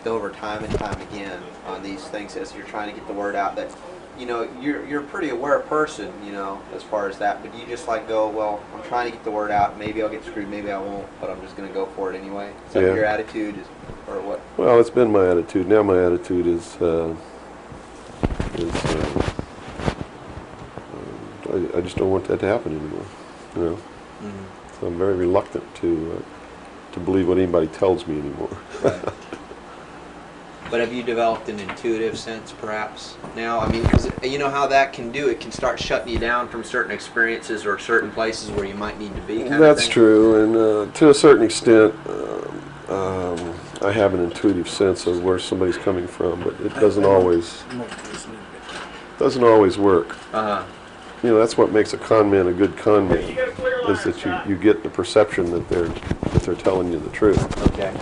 over time and time again on these things as you're trying to get the word out that, you know, you're a pretty aware person, you know, as far as that, but you just like go, well, I'm trying to get the word out, maybe I'll get screwed, maybe I won't, but I'm just going to go for it anyway? Is that your attitude, or what? Well, it's been my attitude. Now my attitude is I just don't want that to happen anymore, you know. Mm-hmm. So I'm very reluctant to believe what anybody tells me anymore. Right. But have you developed an intuitive sense, perhaps, now? I mean, because you know how that can do. It can start shutting you down from certain experiences or certain places where you might need to be. That's true, and to a certain extent, I have an intuitive sense of where somebody's coming from, but it doesn't always work. Uh-huh. You know, that's what makes a con man a good con man, is that you get the perception that they're telling you the truth. Okay.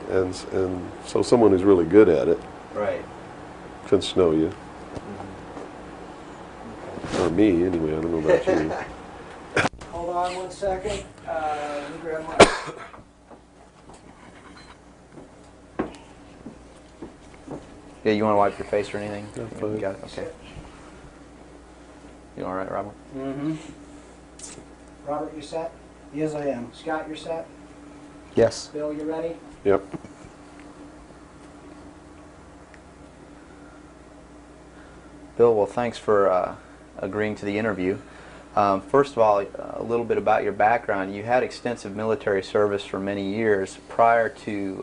And so someone who's really good at it, right, can snow you. Mm-hmm. Or me, anyway. I don't know about you. Hold on 1 second. Let me grab my... Yeah, you want to wipe your face or anything? Yeah, fine. You got it? Okay. You all right, Robert? Mm-hmm. Robert, you set? Yes, I am. Scott, you're set? Yes. Bill, you ready? Yep. Bill, well, thanks for agreeing to the interview. First of all, a little bit about your background. You had extensive military service for many years prior to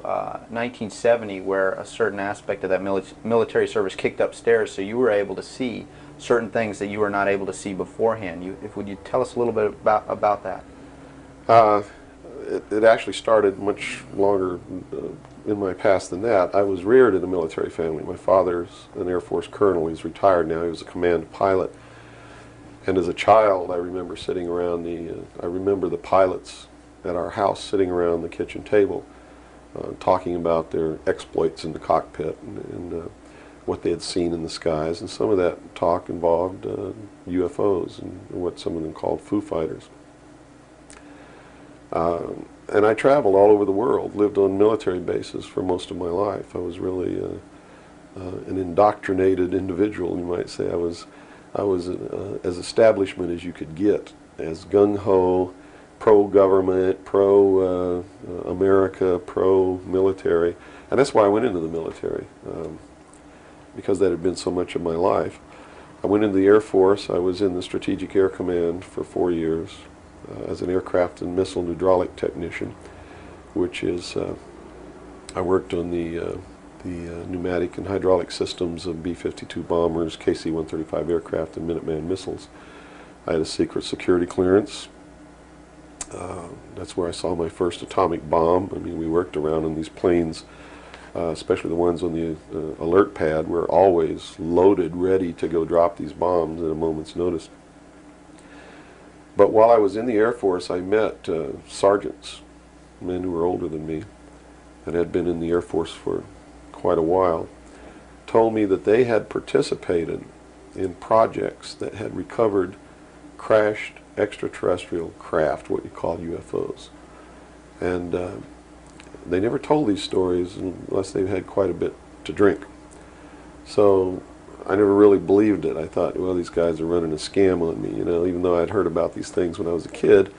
1970, where a certain aspect of that military service kicked upstairs, so you were able to see certain things that you were not able to see beforehand. Would you tell us a little bit about that? It actually started much longer in my past than that. I was reared in a military family. My father's an Air Force colonel. He's retired now. He was a command pilot. And as a child, I remember sitting around I remember the pilots at our house sitting around the kitchen table talking about their exploits in the cockpit and what they had seen in the skies. And some of that talk involved UFOs and what some of them called Foo Fighters. And I traveled all over the world, lived on military bases for most of my life. I was really an indoctrinated individual, you might say. I was as establishment as you could get, as gung-ho, pro-government, pro-America, pro-military. And that's why I went into the military, because that had been so much of my life. I went into the Air Force. I was in the Strategic Air Command for 4 years as an aircraft and missile and hydraulic technician, which is, I worked on the pneumatic and hydraulic systems of B-52 bombers, KC-135 aircraft, and Minuteman missiles. I had a secret security clearance. That's where I saw my first atomic bomb. I mean, we worked around on these planes, especially the ones on the alert pad, were always loaded, ready to go drop these bombs at a moment's notice. But while I was in the Air Force, I met sergeants, men who were older than me, and had been in the Air Force for quite a while, told me that they had participated in projects that had recovered crashed extraterrestrial craft, what you call UFOs. And they never told these stories unless they've had quite a bit to drink. So I never really believed it. I thought, well, these guys are running a scam on me, you know, even though I'd heard about these things when I was a kid.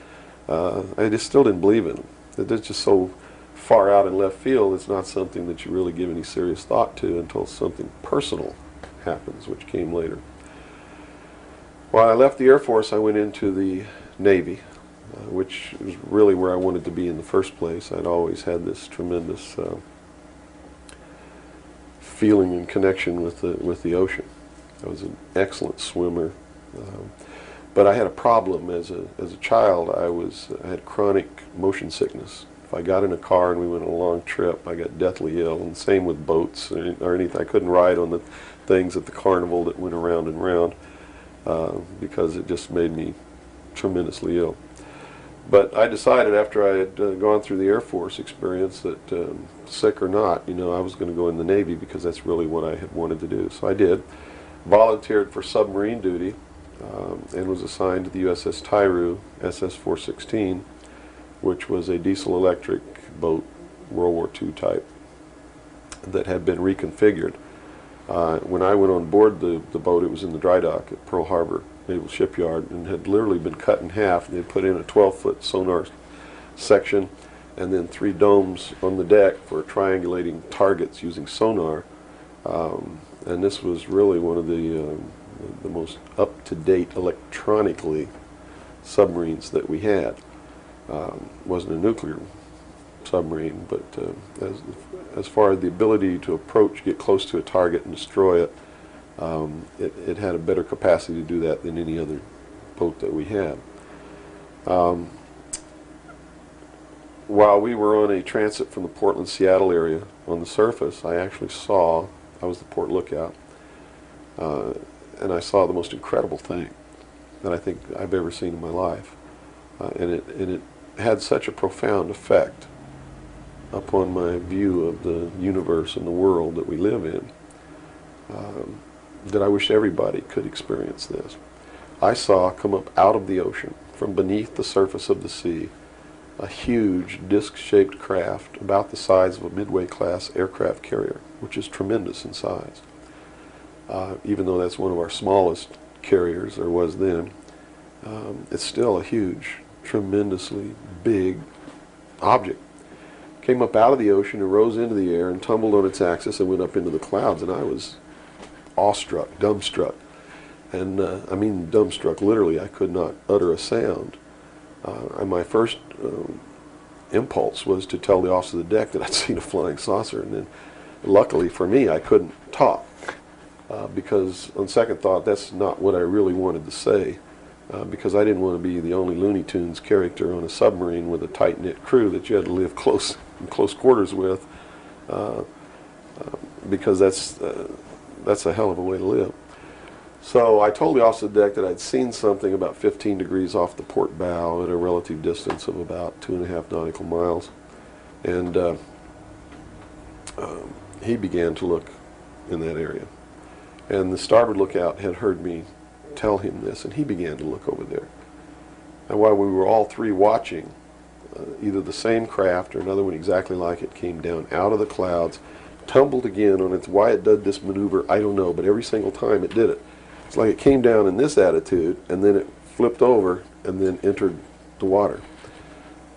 I just still didn't believe in them. They're just so far out in left field, it's not something that you really give any serious thought to until something personal happens, which came later. While I left the Air Force, I went into the Navy, which is really where I wanted to be in the first place. I'd always had this tremendous feeling and connection with the ocean. I was an excellent swimmer, but I had a problem as a child. I had chronic motion sickness. If I got in a car and we went on a long trip, I got deathly ill, and same with boats or anything. I couldn't ride on the things at the carnival that went around and around because it just made me tremendously ill. But I decided after I had gone through the Air Force experience that sick or not, you know, I was going to go in the Navy because that's really what I had wanted to do. So I did, volunteered for submarine duty, and was assigned to the USS Tyru SS-416, which was a diesel-electric boat World War II type, that had been reconfigured. When I went on board the boat, it was in the dry dock at Pearl Harbor Naval Shipyard, and had literally been cut in half. They put in a 12-foot sonar section and then 3 domes on the deck for triangulating targets using sonar. And this was really one of the most up-to-date electronically submarines that we had. Wasn't a nuclear submarine, but as far as the ability to approach, get close to a target and destroy it, it had a better capacity to do that than any other boat that we had. While we were on a transit from the Portland-Seattle area on the surface, I actually saw, I was the port lookout, and I saw the most incredible thing that I think I've ever seen in my life. And it had such a profound effect upon my view of the universe and the world that we live in, that I wish everybody could experience this. I saw come up out of the ocean, from beneath the surface of the sea, a huge disc-shaped craft about the size of a Midway-class aircraft carrier, which is tremendous in size. Even though that's one of our smallest carriers, or was then, it's still a huge, tremendously big object. Came up out of the ocean and rose into the air and tumbled on its axis and went up into the clouds, and I was awestruck, dumbstruck. And I mean dumbstruck, literally. I could not utter a sound. And my first impulse was to tell the officer of the deck that I'd seen a flying saucer, and then luckily for me I couldn't talk, because on second thought that's not what I really wanted to say, because I didn't want to be the only Looney Tunes character on a submarine with a tight-knit crew that you had to live in close quarters with, because that's a hell of a way to live. So I told the officer of the deck that I'd seen something about 15 degrees off the port bow at a relative distance of about 2.5 nautical miles. And he began to look in that area. And the starboard lookout had heard me tell him this, and he began to look over there. And while we were all three watching, either the same craft or another one exactly like it came down out of the clouds, tumbled again on its, why it did this maneuver, I don't know, but every single time it did it. It's like it came down in this attitude, and then it flipped over, and then entered the water.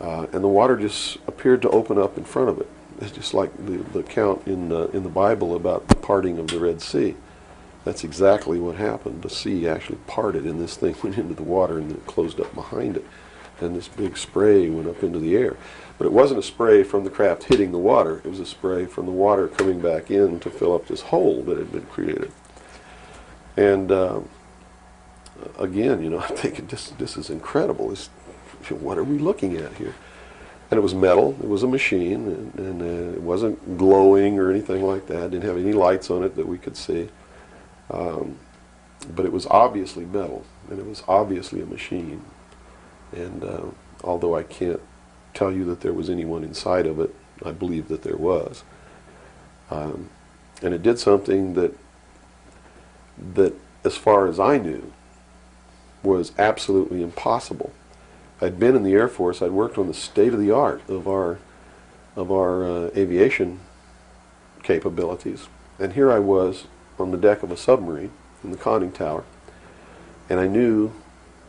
And the water just appeared to open up in front of it. It's just like the account in the Bible about the parting of the Red Sea. That's exactly what happened. The sea actually parted, and this thing went into the water, and then it closed up behind it. And this big spray went up into the air. But it wasn't a spray from the craft hitting the water. It was a spray from the water coming back in to fill up this hole that had been created. And again, I'm thinking, this is incredible. What are we looking at here? And it was metal. It was a machine, and it wasn't glowing or anything like that. It didn't have any lights on it that we could see. But it was obviously metal, and it was obviously a machine. And although I can't tell you that there was anyone inside of it, I believe that there was. And it did something that, as far as I knew, was absolutely impossible. I'd been in the Air Force. I'd worked on the state-of-the-art of our aviation capabilities. And here I was on the deck of a submarine in the conning tower, and I knew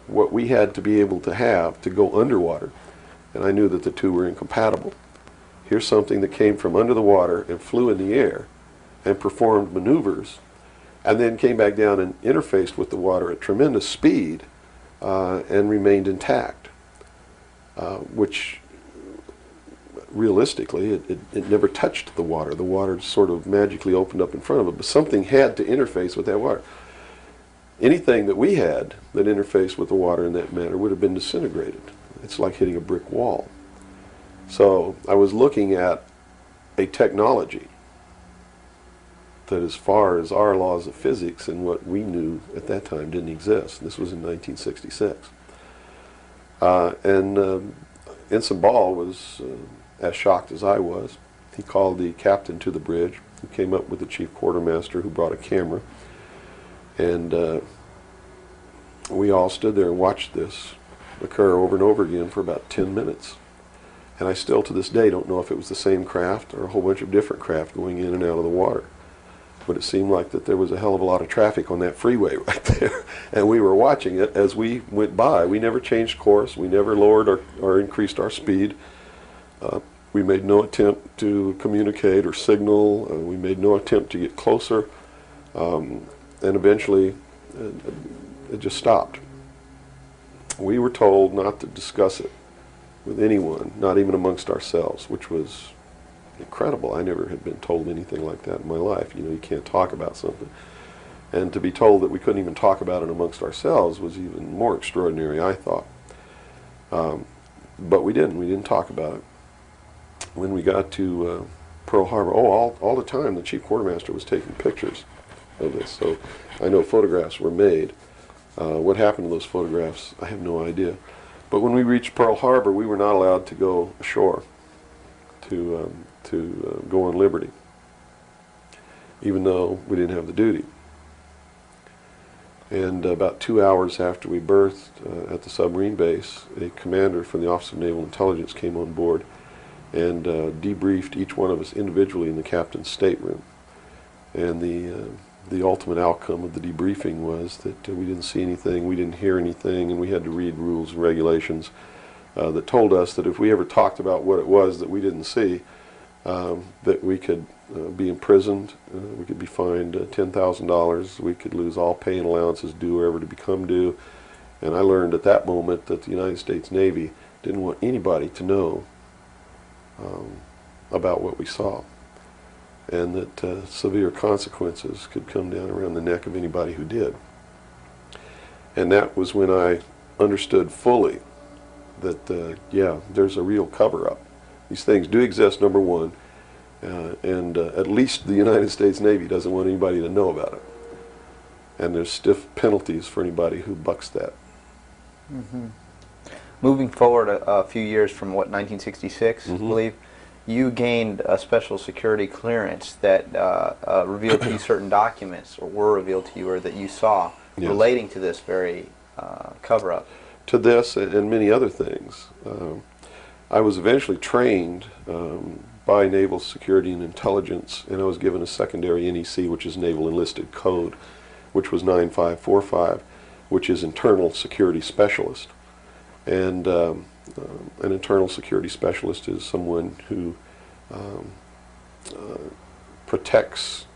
what we had to be able to have to go underwater, and I knew that the two were incompatible. Here's something that came from under the water and flew in the air and performed maneuvers, and then came back down and interfaced with the water at tremendous speed and remained intact, which realistically it never touched the water. The water sort of magically opened up in front of it, but something had to interface with that water. Anything that we had that interfaced with the water in that manner would have been disintegrated. It's like hitting a brick wall. So I was looking at a technology that, as far as our laws of physics and what we knew at that time, didn't exist. This was in 1966. Ensign Ball was as shocked as I was. He called the captain to the bridge, who came up with the chief quartermaster, who brought a camera. And we all stood there and watched this occur over and over again for about 10 minutes. And I still to this day don't know if it was the same craft or a whole bunch of different craft going in and out of the water. But it seemed like that there was a hell of a lot of traffic on that freeway right there. And we were watching it as we went by. We never changed course. We never lowered or increased our speed. We made no attempt to communicate or signal. We made no attempt to get closer. And eventually, it just stopped. We were told not to discuss it with anyone, not even amongst ourselves, which was incredible. I never had been told anything like that in my life. You know, you can't talk about something. And to be told that we couldn't even talk about it amongst ourselves was even more extraordinary, I thought. But we didn't. We didn't talk about it. When we got to Pearl Harbor, all the time the chief quartermaster was taking pictures of this. So I know photographs were made. What happened to those photographs, I have no idea. But when we reached Pearl Harbor, we were not allowed to go ashore to go on liberty, even though we didn't have the duty. And about 2 hours after we berthed at the submarine base, a commander from the Office of Naval Intelligence came on board and debriefed each one of us individually in the captain's stateroom. And the ultimate outcome of the debriefing was that we didn't see anything, we didn't hear anything, and we had to read rules and regulations that told us that if we ever talked about what it was that we didn't see, that we could be imprisoned, we could be fined $10,000, we could lose all pay and allowances due or ever to become due. And I learned at that moment that the United States Navy didn't want anybody to know about what we saw, and that severe consequences could come down around the neck of anybody who did. And that was when I understood fully that, yeah, there's a real cover-up. These things do exist, number one, and at least the United States Navy doesn't want anybody to know about it. And there's stiff penalties for anybody who bucks that. Mm-hmm. Moving forward a few years from, what, 1966, I believe, you gained a special security clearance that revealed to you certain documents, or were revealed to you, or that you saw, yes, relating to this very cover-up. To this and many other things. I was eventually trained by Naval Security and Intelligence, and I was given a secondary NEC, which is Naval Enlisted Code, which was 9545, which is Internal Security Specialist. And an internal security specialist is someone who protects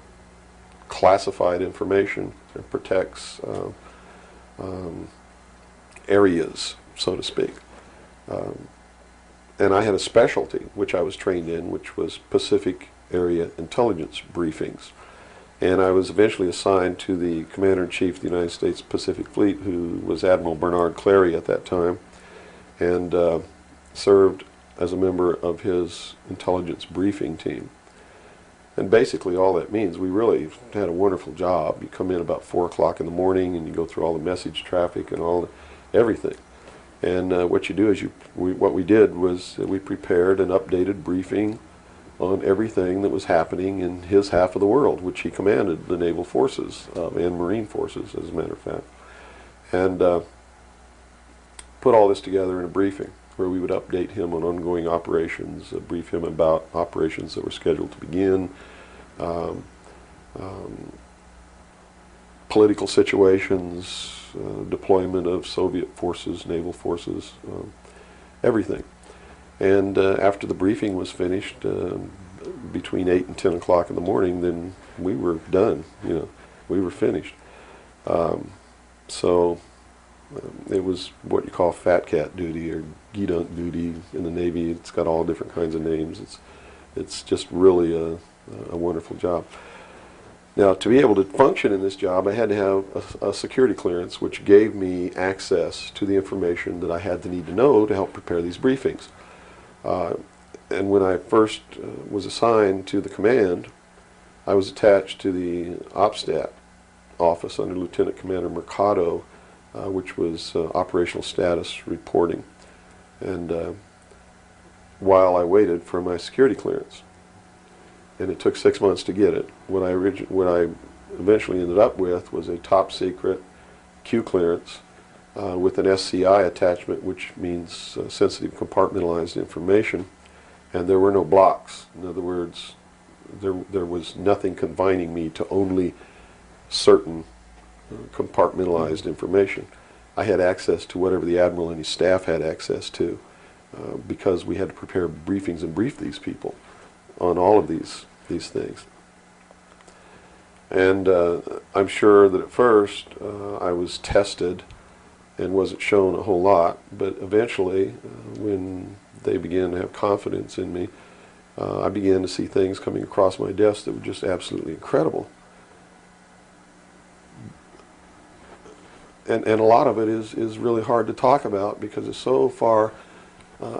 classified information and protects areas, so to speak. And I had a specialty, which I was trained in, which was Pacific Area Intelligence Briefings. And I was eventually assigned to the Commander-in-Chief of the United States Pacific Fleet, who was Admiral Bernard Clary at that time, and served as a member of his intelligence briefing team. And basically all that means, we really had a wonderful job. You come in about 4 o'clock in the morning and you go through all the message traffic and everything. And what you do is what we did was we prepared an updated briefing on everything that was happening in his half of the world, which he commanded the naval forces and marine forces, as a matter of fact. And put all this together in a briefing where we would update him on ongoing operations, brief him about operations that were scheduled to begin, political situations, deployment of Soviet forces, naval forces, everything. And after the briefing was finished, between 8 and 10 o'clock in the morning, then we were done, we were finished. It was what you call fat cat duty or gedunk duty in the Navy. It's got all different kinds of names. It's just really a wonderful job. Now, to be able to function in this job, I had to have a security clearance, which gave me access to the information that I had the need to know to help prepare these briefings. And when I first was assigned to the command, I was attached to the OPSTAT office under Lieutenant Commander Mercado, which was operational status reporting, and while I waited for my security clearance. And it took 6 months to get it. What I eventually ended up with was a top secret Q clearance with an SCI attachment, which means sensitive compartmentalized information. and there were no blocks. In other words, there was nothing confining me to only certain compartmentalized information. I had access to whatever the admiral and his staff had access to, because we had to prepare briefings and brief these people on all of these things. And I'm sure that at first I was tested and wasn't shown a whole lot, but eventually when they began to have confidence in me, I began to see things coming across my desk that were just absolutely incredible. And a lot of it is really hard to talk about because it's so far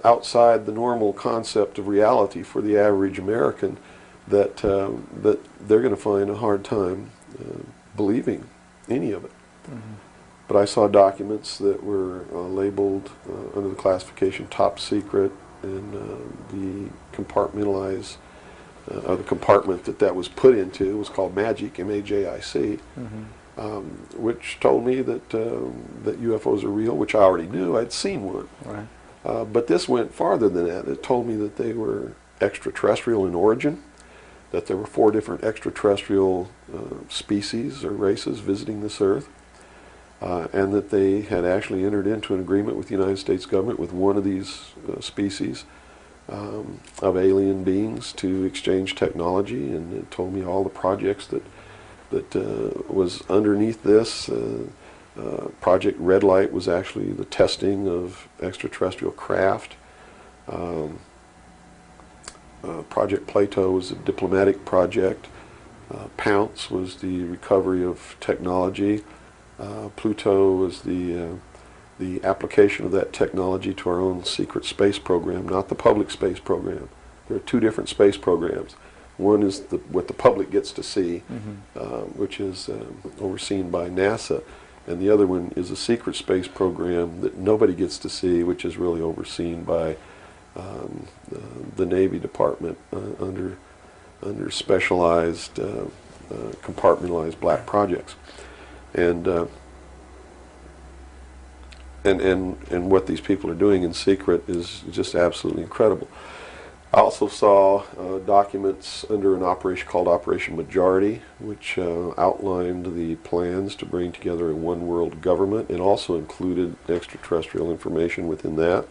outside the normal concept of reality for the average American that that they're going to find a hard time believing any of it. Mm-hmm. But I saw documents that were labeled under the classification top secret, and the compartmentalized, the compartment that was put into was called MAJIC, M-A-J-I-C, mm-hmm. Which told me that that UFOs are real, which I already knew. I'd seen one. Right. But this went farther than that. It told me that they were extraterrestrial in origin, that there were 4 different extraterrestrial species or races visiting this Earth, and that they had actually entered into an agreement with the United States government with one of these species of alien beings to exchange technology, and it told me all the projects that was underneath this. Project Red Light was actually the testing of extraterrestrial craft. Project Plato was a diplomatic project. Pounce was the recovery of technology. Pluto was the application of that technology to our own secret space program, not the public space program. There are 2 different space programs. One is what the public gets to see, mm-hmm. Which is overseen by NASA, and the other one is a secret space program that nobody gets to see, which is really overseen by the Navy Department under specialized compartmentalized black projects. And what these people are doing in secret is just absolutely incredible. I also saw documents under an operation called Operation Majority, which outlined the plans to bring together a one-world government. It also included extraterrestrial information within that.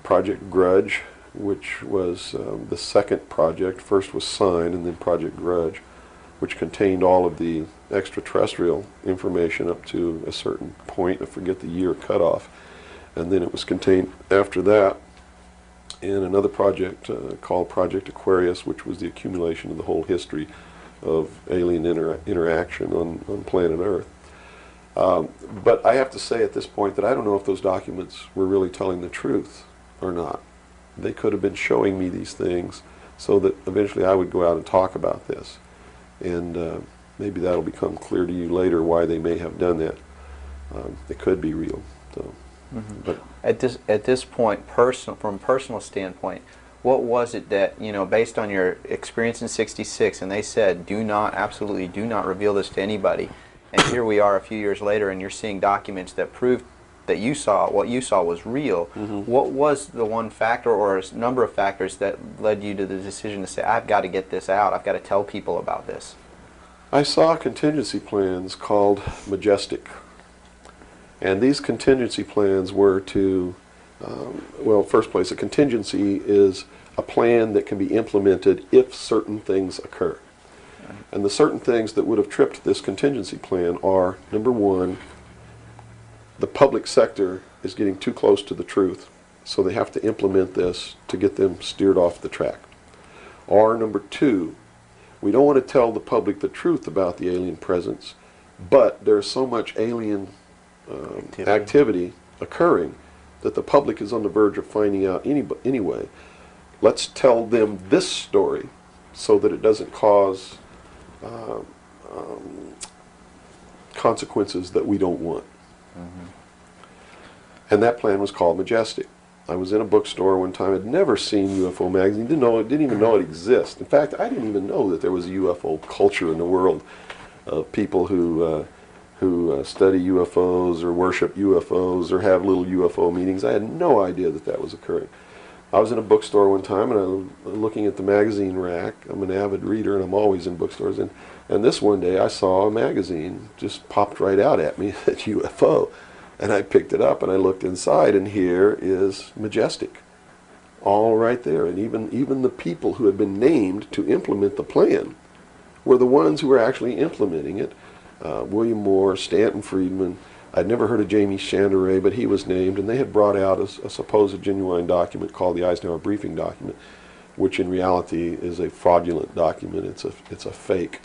Project Grudge, which was the second project. First was Sign, and then Project Grudge, which contained all of the extraterrestrial information up to a certain point. I forget the year cutoff. And then it was contained after that in another project called Project Aquarius, which was the accumulation of the whole history of alien interaction on planet Earth. But I have to say at this point that I don't know if those documents were really telling the truth or not. They could have been showing me these things so that eventually I would go out and talk about this. And maybe that'll become clear to you later why they may have done that. It could be real. So, mm-hmm. But at this point, from a personal standpoint, what was it that, based on your experience in '66, and they said, absolutely do not reveal this to anybody, and here we are a few years later, and you're seeing documents that proved that what you saw was real. Mm-hmm. What was the one factor or a number of factors that led you to the decision to say, I've got to get this out, I've got to tell people about this? I saw contingency plans called Majestic. And these contingency plans were to, first place, a contingency is a plan that can be implemented if certain things occur. Right. And the certain things that would have tripped this contingency plan are, number one, the public sector is getting too close to the truth, so they have to implement this to get them steered off the track. Or number two, we don't want to tell the public the truth about the alien presence, but there's so much alien activity occurring that the public is on the verge of finding out anyway. Let's tell them this story so that it doesn't cause consequences that we don't want. Mm-hmm. And that plan was called Majestic. I was in a bookstore one time. I'd never seen UFO magazine. Didn't even know it existed. In fact, I didn't even know that there was a UFO culture in the world of people who study UFOs or worship UFOs or have little UFO meetings. I had no idea that was occurring. I was in a bookstore one time, and I was looking at the magazine rack. I'm an avid reader, and I'm always in bookstores. And this one day, I saw a magazine just popped right out at me at UFO. And I picked it up, and I looked inside, and here is Majestic, all right there. And even the people who had been named to implement the plan were the ones who were actually implementing it. William Moore, Stanton Friedman. I'd never heard of Jamie Chanderay, but he was named, and they had brought out a supposed genuine document called the Eisenhower Briefing Document, which in reality is a fraudulent document. It's a fake,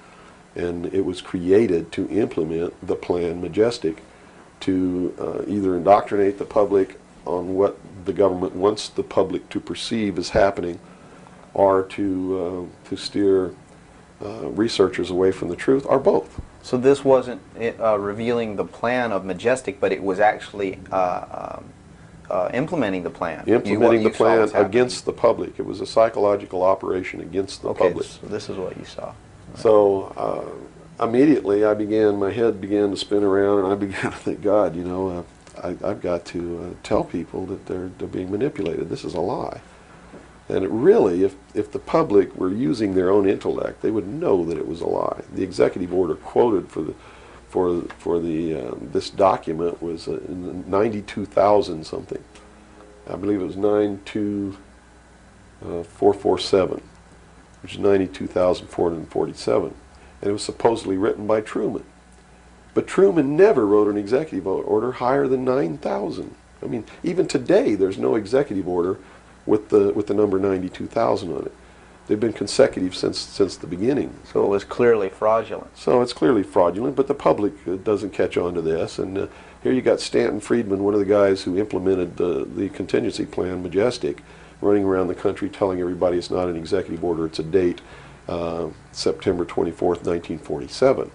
and it was created to implement the plan Majestic, to either indoctrinate the public on what the government wants the public to perceive as happening, or to steer researchers away from the truth, or both. So this wasn't revealing the plan of Majestic, but it was actually implementing the plan. Implementing the plan against the public. It was a psychological operation against the public. So this is what you saw. Right. So immediately my head began to spin around, and I began to think, God, I've got to tell people that they're being manipulated. This is a lie. And it really, if the public were using their own intellect, they would know that it was a lie. The executive order quoted for this document was 92,000 something. I believe it was 92447, which is 92,447, and it was supposedly written by Truman. But Truman never wrote an executive order higher than 9,000. I mean, even today, there's no executive order with the number 92,000 on it. They've been consecutive since the beginning. So it was clearly fraudulent. So it's clearly fraudulent, but the public doesn't catch on to this. And here you got Stanton Friedman, one of the guys who implemented the contingency plan, Majestic, running around the country telling everybody it's not an executive order, it's a date, September 24th, 1947,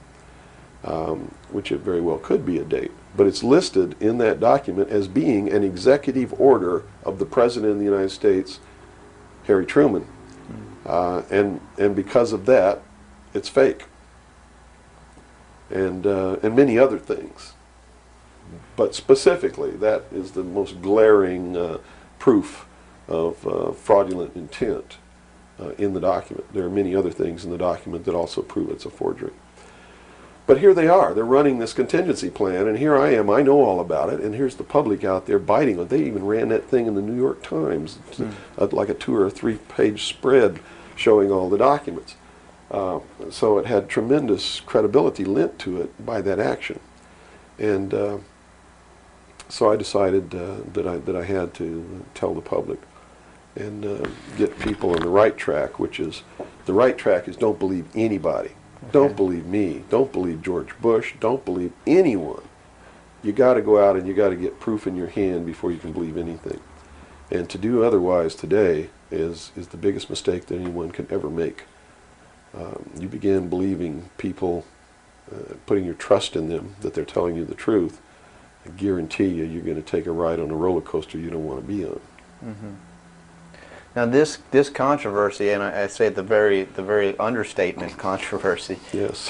which it very well could be a date. But it's listed in that document as being an executive order of the President of the United States, Harry Truman. And because of that, it's fake. And many other things. But specifically, that is the most glaring proof of fraudulent intent in the document. There are many other things in the document that also prove it's a forgery. But here they are. They're running this contingency plan, and here I am. I know all about it, and here's the public out there biting on it. They even ran that thing in the New York Times, like a 2 or 3 page spread showing all the documents. So it had tremendous credibility lent to it by that action. And so I decided that I had to tell the public and get people on the right track, which is, the right track is don't believe anybody. Okay. Don't believe me. Don't believe George Bush. Don't believe anyone. You got to go out and you got to get proof in your hand before you can believe anything. And to do otherwise today is the biggest mistake that anyone can ever make. You begin believing people, putting your trust in them, that they're telling you the truth. I guarantee you're going to take a ride on a roller coaster you don't want to be on. Mm-hmm. Now this controversy, and I say the very understatement controversy. Yes.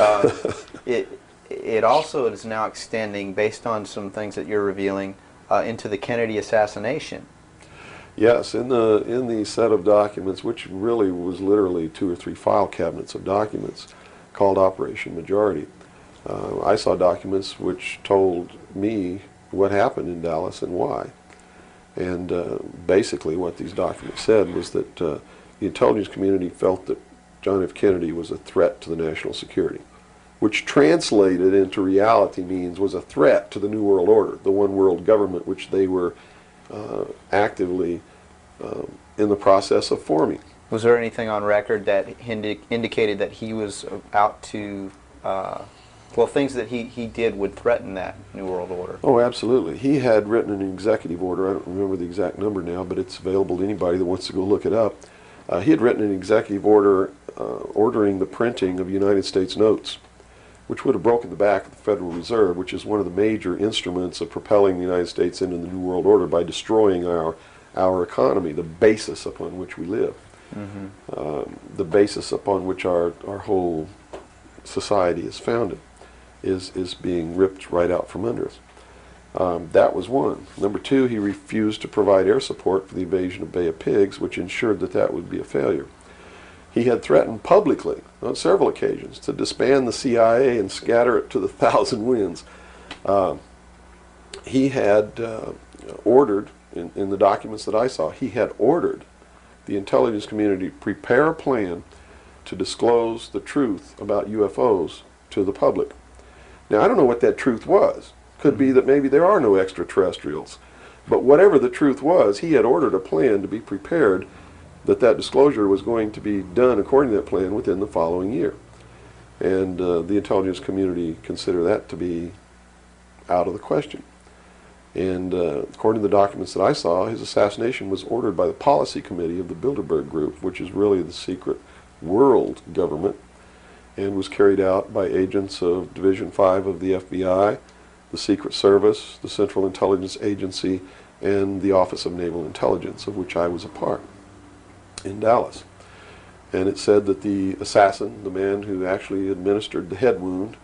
It also is now extending, based on some things that you're revealing, into the Kennedy assassination. Yes, in the set of documents, which really was literally 2 or 3 file cabinets of documents, called Operation Majority, I saw documents which told me what happened in Dallas and why. And basically what these documents said was that the intelligence community felt that John F. Kennedy was a threat to the national security, which translated into reality means was a threat to the New World Order, the one world government which they were actively in the process of forming. Was there anything on record that indicated that he was out to, well, things that he did would threaten that New World Order? Oh, absolutely. He had written an executive order. I don't remember the exact number now, but it's available to anybody that wants to go look it up. He had written an executive order ordering the printing of United States notes, which would have broken the back of the Federal Reserve, which is one of the major instruments of propelling the United States into the New World Order by destroying our economy, the basis upon which we live, the basis upon which our whole society is founded, is being ripped right out from under us. That was one. Number two, he refused to provide air support for the invasion of Bay of Pigs, which ensured that that would be a failure. He had threatened publicly on several occasions to disband the CIA and scatter it to the thousand winds. He had ordered, in the documents that I saw, he had ordered the intelligence community to prepare a plan to disclose the truth about UFOs to the public. Now, I don't know what that truth was. Could be that maybe there are no extraterrestrials. But whatever the truth was, he had ordered a plan to be prepared that that disclosure was going to be done according to that plan within the following year. And the intelligence community considered that to be out of the question. And according to the documents that I saw, his assassination was ordered by the policy committee of the Bilderberg Group, which is really the secret world government, and was carried out by agents of Division 5 of the FBI, the Secret Service, the Central Intelligence Agency, and the Office of Naval Intelligence, of which I was a part, in Dallas. And it said that the assassin, the man who actually administered the head wound,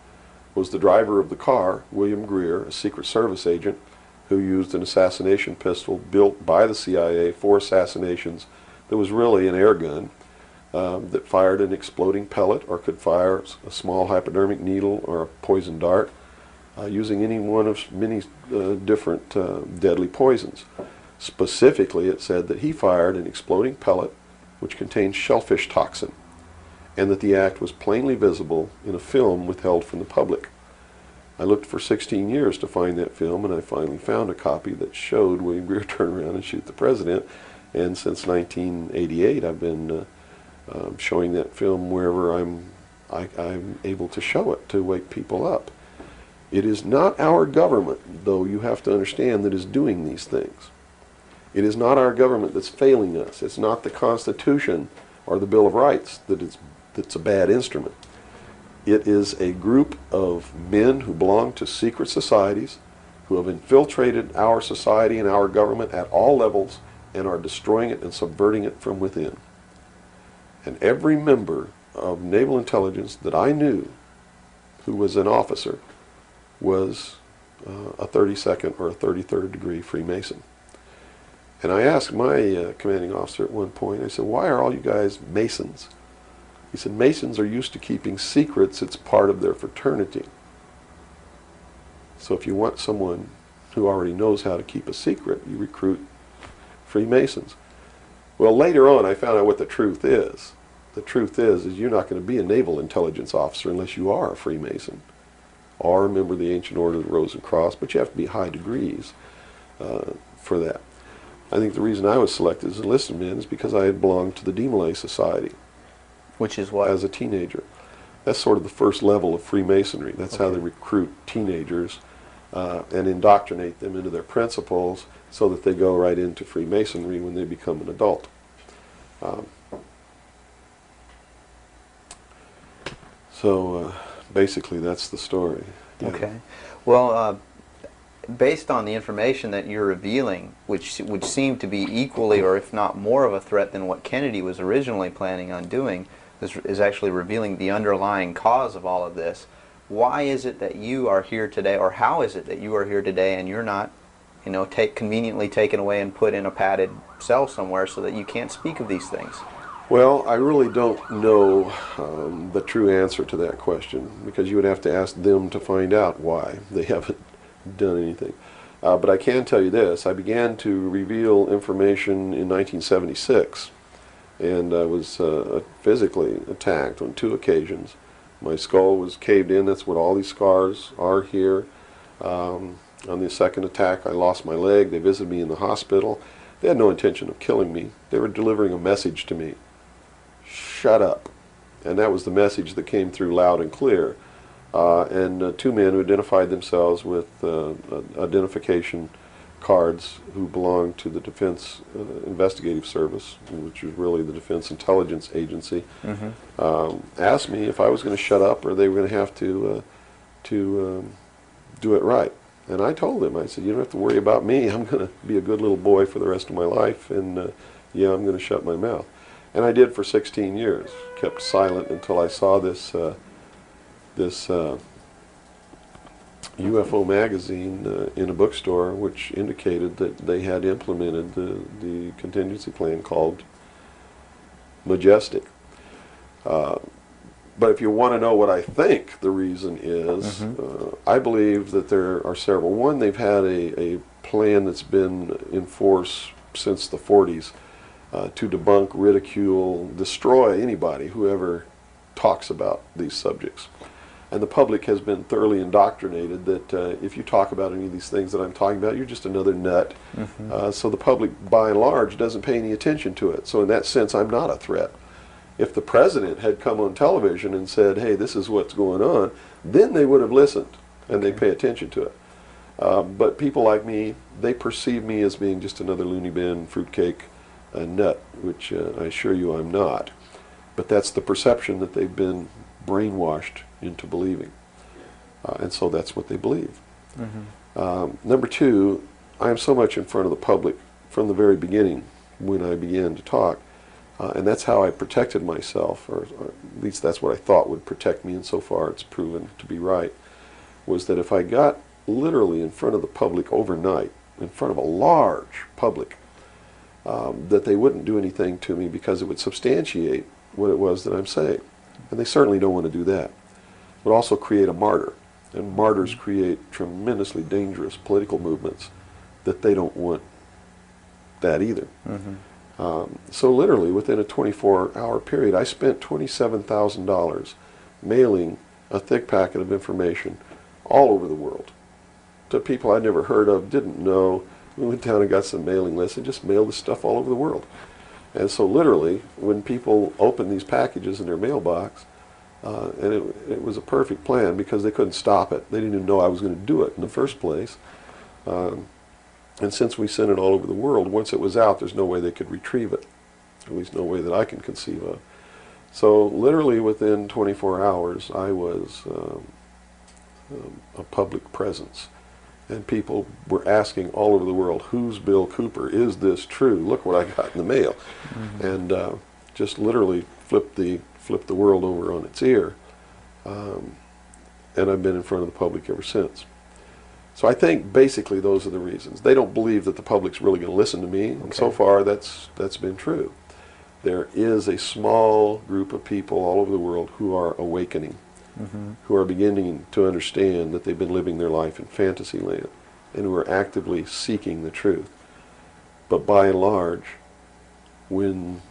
was the driver of the car, William Greer, a Secret Service agent who used an assassination pistol built by the CIA for assassinations that was really an air gun that fired an exploding pellet or could fire a small hypodermic needle or a poison dart using any one of many different deadly poisons. Specifically, it said that he fired an exploding pellet which contained shellfish toxin, and that the act was plainly visible in a film withheld from the public. I looked for 16 years to find that film, and I finally found a copy that showed William Greer turn around and shoot the president. And since 1988, I've been showing that film wherever I'm able to show it to wake people up. It is not our government, though you have to understand, that is doing these things. It is not our government that's failing us. It's not the Constitution or the Bill of Rights that's a bad instrument. It is a group of men who belong to secret societies who have infiltrated our society and our government at all levels and are destroying it and subverting it from within. And every member of naval intelligence that I knew who was an officer was a 32nd or a 33rd degree Freemason. And I asked my commanding officer at one point, I said, why are all you guys Masons? He said, Masons are used to keeping secrets. It's part of their fraternity. So if you want someone who already knows how to keep a secret, you recruit Freemasons. Well, later on, I found out what the truth is. The truth is you're not going to be a naval intelligence officer unless you are a Freemason or a member of the Ancient Order of the Rose and Cross, but you have to be high degrees for that. I think the reason I was selected as a enlisted man is because I had belonged to the Demolay Society. Which is what? As a teenager. That's sort of the first level of Freemasonry. That's how they recruit teenagers and indoctrinate them into their principles so that they go right into Freemasonry when they become an adult. So basically that's the story. Yeah. Okay. Well, based on the information that you're revealing, which would seem to be equally or if not more of a threat than what Kennedy was originally planning on doing, is actually revealing the underlying cause of all of this. Why is it that you are here today, or how is it that you are here today and you're not, you know, conveniently taken away and put in a padded cell somewhere so that you can't speak of these things? Well, I really don't know the true answer to that question, because you would have to ask them to find out why they haven't done anything. But I can tell you this. I began to reveal information in 1976, and I was physically attacked on 2 occasions. My skull was caved in. That's what all these scars are here. On the second attack, I lost my leg. They visited me in the hospital. They had no intention of killing me. They were delivering a message to me. Shut up. And that was the message that came through loud and clear. And 2 men who identified themselves with identification cards who belonged to the Defense Investigative Service, which was really the Defense Intelligence Agency, asked me if I was going to shut up or they were going to have to do it right. And I told them, I said, you don't have to worry about me. I'm going to be a good little boy for the rest of my life, and yeah, I'm going to shut my mouth. And I did for 16 years, kept silent until I saw this UFO magazine in a bookstore, which indicated that they had implemented the contingency plan called Majestic. But if you want to know what I think the reason is, I believe that there are several. One, they've had a plan that's been in force since the 40s to debunk, ridicule, destroy anybody who ever talks about these subjects. And the public has been thoroughly indoctrinated that if you talk about any of these things that I'm talking about, you're just another nut. So the public, by and large, doesn't pay any attention to it. So in that sense, I'm not a threat. If the president had come on television and said, hey, this is what's going on, then they would have listened and they'd pay attention to it. But people like me, they perceive me as being just another loony bin, fruitcake, nut, which I assure you I'm not. But that's the perception that they've been brainwashed into believing. And so that's what they believe. Number two, I am so much in front of the public from the very beginning when I began to talk. And that's how I protected myself, or at least that's what I thought would protect me, and so far it's proven to be right, was that if I got literally in front of the public overnight, in front of a large public, that they wouldn't do anything to me because it would substantiate what it was that I'm saying. And they certainly don't want to do that. It would also create a martyr, and martyrs create tremendously dangerous political movements that they don't want that either. So literally within a 24-hour period, I spent $27,000 mailing a thick packet of information all over the world to people I'd never heard of, didn't know. We went down and got some mailing lists and just mailed this stuff all over the world. And so literally, when people opened these packages in their mailbox, and it was a perfect plan because they couldn't stop it. They didn't even know I was going to do it in the first place. And since we sent it all over the world, once it was out, there's no way they could retrieve it. At least no way that I can conceive of. So literally within 24 hours, I was a public presence. And people were asking all over the world, who's Bill Cooper? Is this true? Look what I got in the mail. And just literally flipped the world over on its ear. And I've been in front of the public ever since. So I think basically those are the reasons. They don't believe that the public's really going to listen to me, and so far that's been true. There is a small group of people all over the world who are awakening, who are beginning to understand that they've been living their life in fantasy land, and who are actively seeking the truth. But by and large, when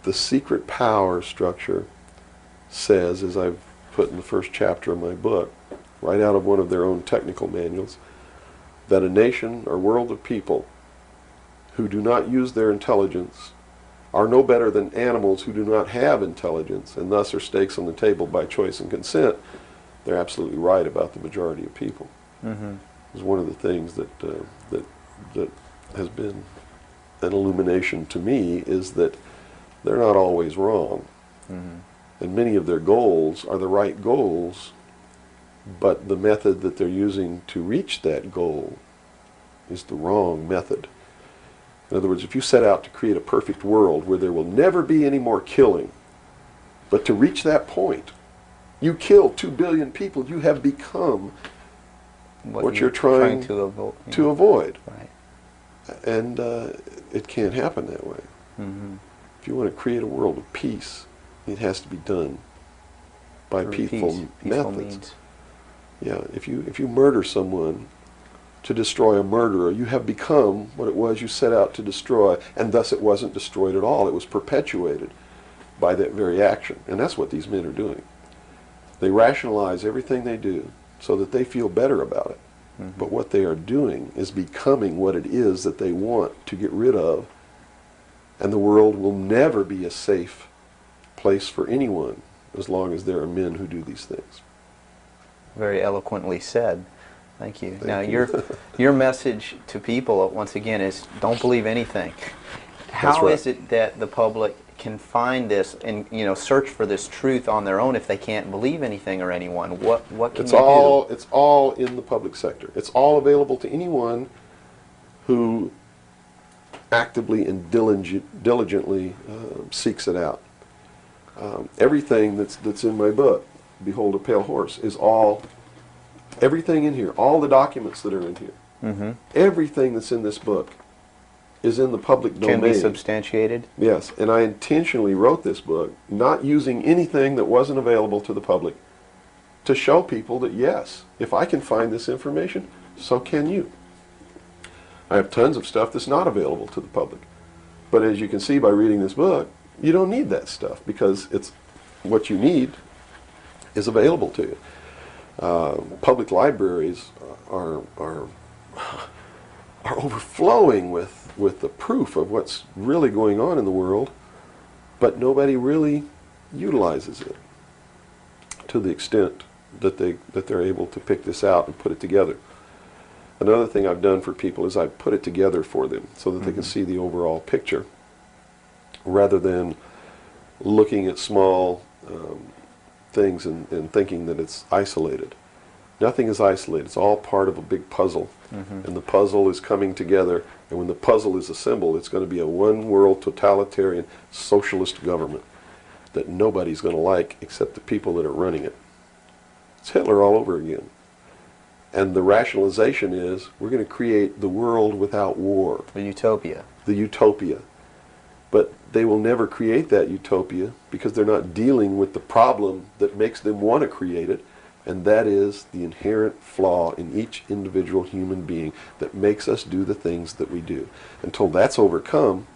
the secret power structure says, as I've put in the first chapter of my book, right out of one of their own technical manuals, that a nation or world of people who do not use their intelligence are no better than animals who do not have intelligence, and thus are stakes on the table by choice and consent, they're absolutely right about the majority of people. It's one of the things that has been an illumination to me, is that they're not always wrong. And many of their goals are the right goals, but the method that they're using to reach that goal is the wrong method. In other words, if you set out to create a perfect world where there will never be any more killing, but to reach that point, you kill 2 billion people, you have become what you're trying to avoid. Right. And it can't happen that way. If you want to create a world of peace, it has to be done by peaceful methods. Means. Yeah, if you murder someone to destroy a murderer, you have become what it was you set out to destroy, and thus it wasn't destroyed at all. It was perpetuated by that very action. And that's what these men are doing. They rationalize everything they do so that they feel better about it. But what they are doing is becoming what it is that they want to get rid of, and the world will never be a safe place for anyone as long as there are men who do these things. Very eloquently said. Thank you. Thank now, you. your message to people, once again, is don't believe anything. How right. is it that the public can find this and search for this truth on their own if they can't believe anything or anyone? What can you do? It's all in the public sector. It's all available to anyone who actively and diligently seeks it out. Everything that's in my book, Behold a Pale Horse, is all Everything in here, all the documents that are in here, everything that's in this book is in the public domain. Can be substantiated? Yes, and I intentionally wrote this book not using anything that wasn't available to the public to show people that, yes, if I can find this information, so can you. I have tons of stuff that's not available to the public. But as you can see by reading this book, you don't need that stuff because it's what you need is available to you. Public libraries are overflowing with the proof of what's really going on in the world, but nobody really utilizes it to the extent that they're able to pick this out and put it together. Another thing I've done for people is I've put it together for them so that they can see the overall picture rather than looking at small things and thinking that it's isolated. Nothing is isolated. It's all part of a big puzzle. And the puzzle is coming together, and when the puzzle is assembled, it's going to be a one-world totalitarian socialist government that nobody's going to like except the people that are running it. It's Hitler all over again. And the rationalization is we're going to create the world without war. The utopia. The utopia. But they will never create that utopia because they're not dealing with the problem that makes them want to create it, and that is the inherent flaw in each individual human being that makes us do the things that we do. Until that's overcome,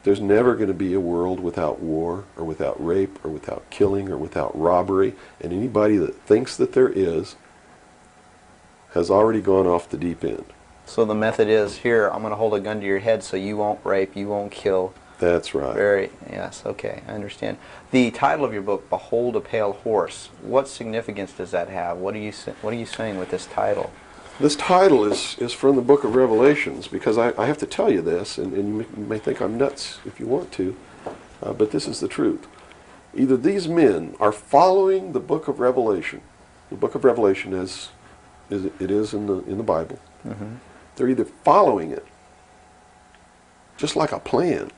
there's never going to be a world without war or without rape or without killing or without robbery, and anybody that thinks that there is has already gone off the deep end. So the method is, here, I'm going to hold a gun to your head so you won't rape, you won't kill. That's right. Yes, okay, I understand. The title of your book, Behold a Pale Horse, what significance does that have? What are you saying with this title? This title is from the book of Revelations, because I have to tell you this, and you may think I'm nuts if you want to, but this is the truth. Either these men are following the book of Revelation. The book of Revelation is it is in the Bible. They're either following it, just like a plan,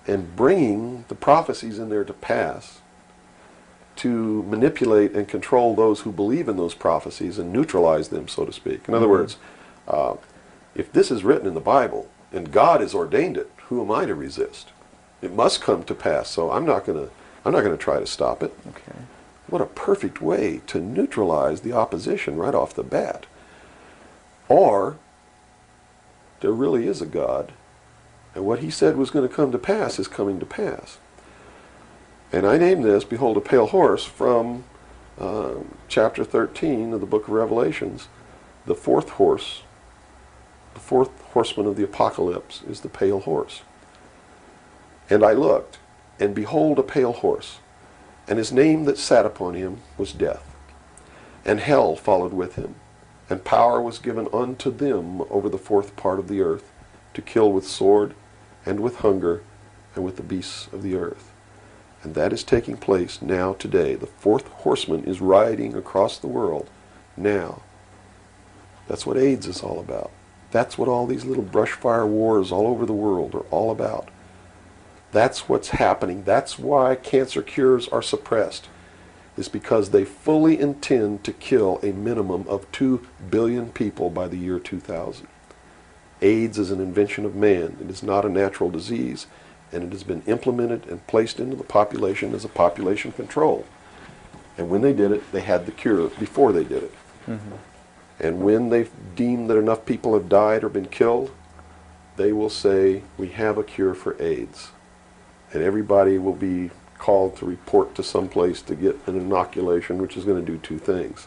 and bringing the prophecies in there to pass to manipulate and control those who believe in those prophecies and neutralize them, so to speak. In other words, if this is written in the Bible and God has ordained it, who am I to resist? It must come to pass, so I'm not going to try to stop it. Okay. What a perfect way to neutralize the opposition right off the bat. Or there really is a God, and what he said was going to come to pass is coming to pass. And I named this, Behold a Pale Horse, from chapter 13 of the book of Revelations. The fourth horse, the fourth horseman of the apocalypse is the pale horse. And I looked, and behold a pale horse, and his name that sat upon him was Death. And hell followed with him, and power was given unto them over the fourth part of the earth, to kill with sword, and with hunger, and with the beasts of the earth. And that is taking place now today. The fourth horseman is riding across the world now. That's what AIDS is all about. That's what all these little brush fire wars all over the world are all about. That's what's happening. That's why cancer cures are suppressed. Is because they fully intend to kill a minimum of 2 billion people by the year 2000. AIDS is an invention of man. It is not a natural disease, and it has been implemented and placed into the population as a population control. And when they did it, they had the cure before they did it. And when they deem that enough people have died or been killed, they will say, we have a cure for AIDS. And everybody will be called to report to some place to get an inoculation, which is going to do two things.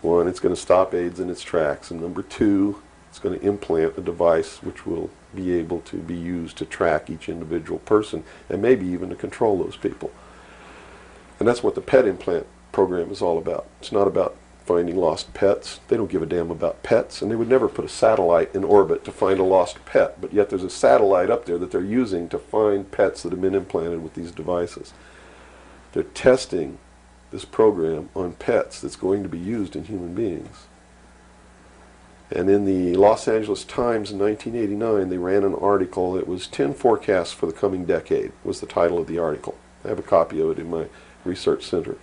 One, it's going to stop AIDS in its tracks, and number two, it's going to implant a device which will be able to be used to track each individual person and maybe even to control those people. And that's what the pet implant program is all about. It's not about finding lost pets. They don't give a damn about pets, and they would never put a satellite in orbit to find a lost pet, but yet there's a satellite up there that they're using to find pets that have been implanted with these devices. They're testing this program on pets that's going to be used in human beings. And in the Los Angeles Times in 1989, they ran an article. It was 10 forecasts for the coming decade, was the title of the article. I have a copy of it in my research center.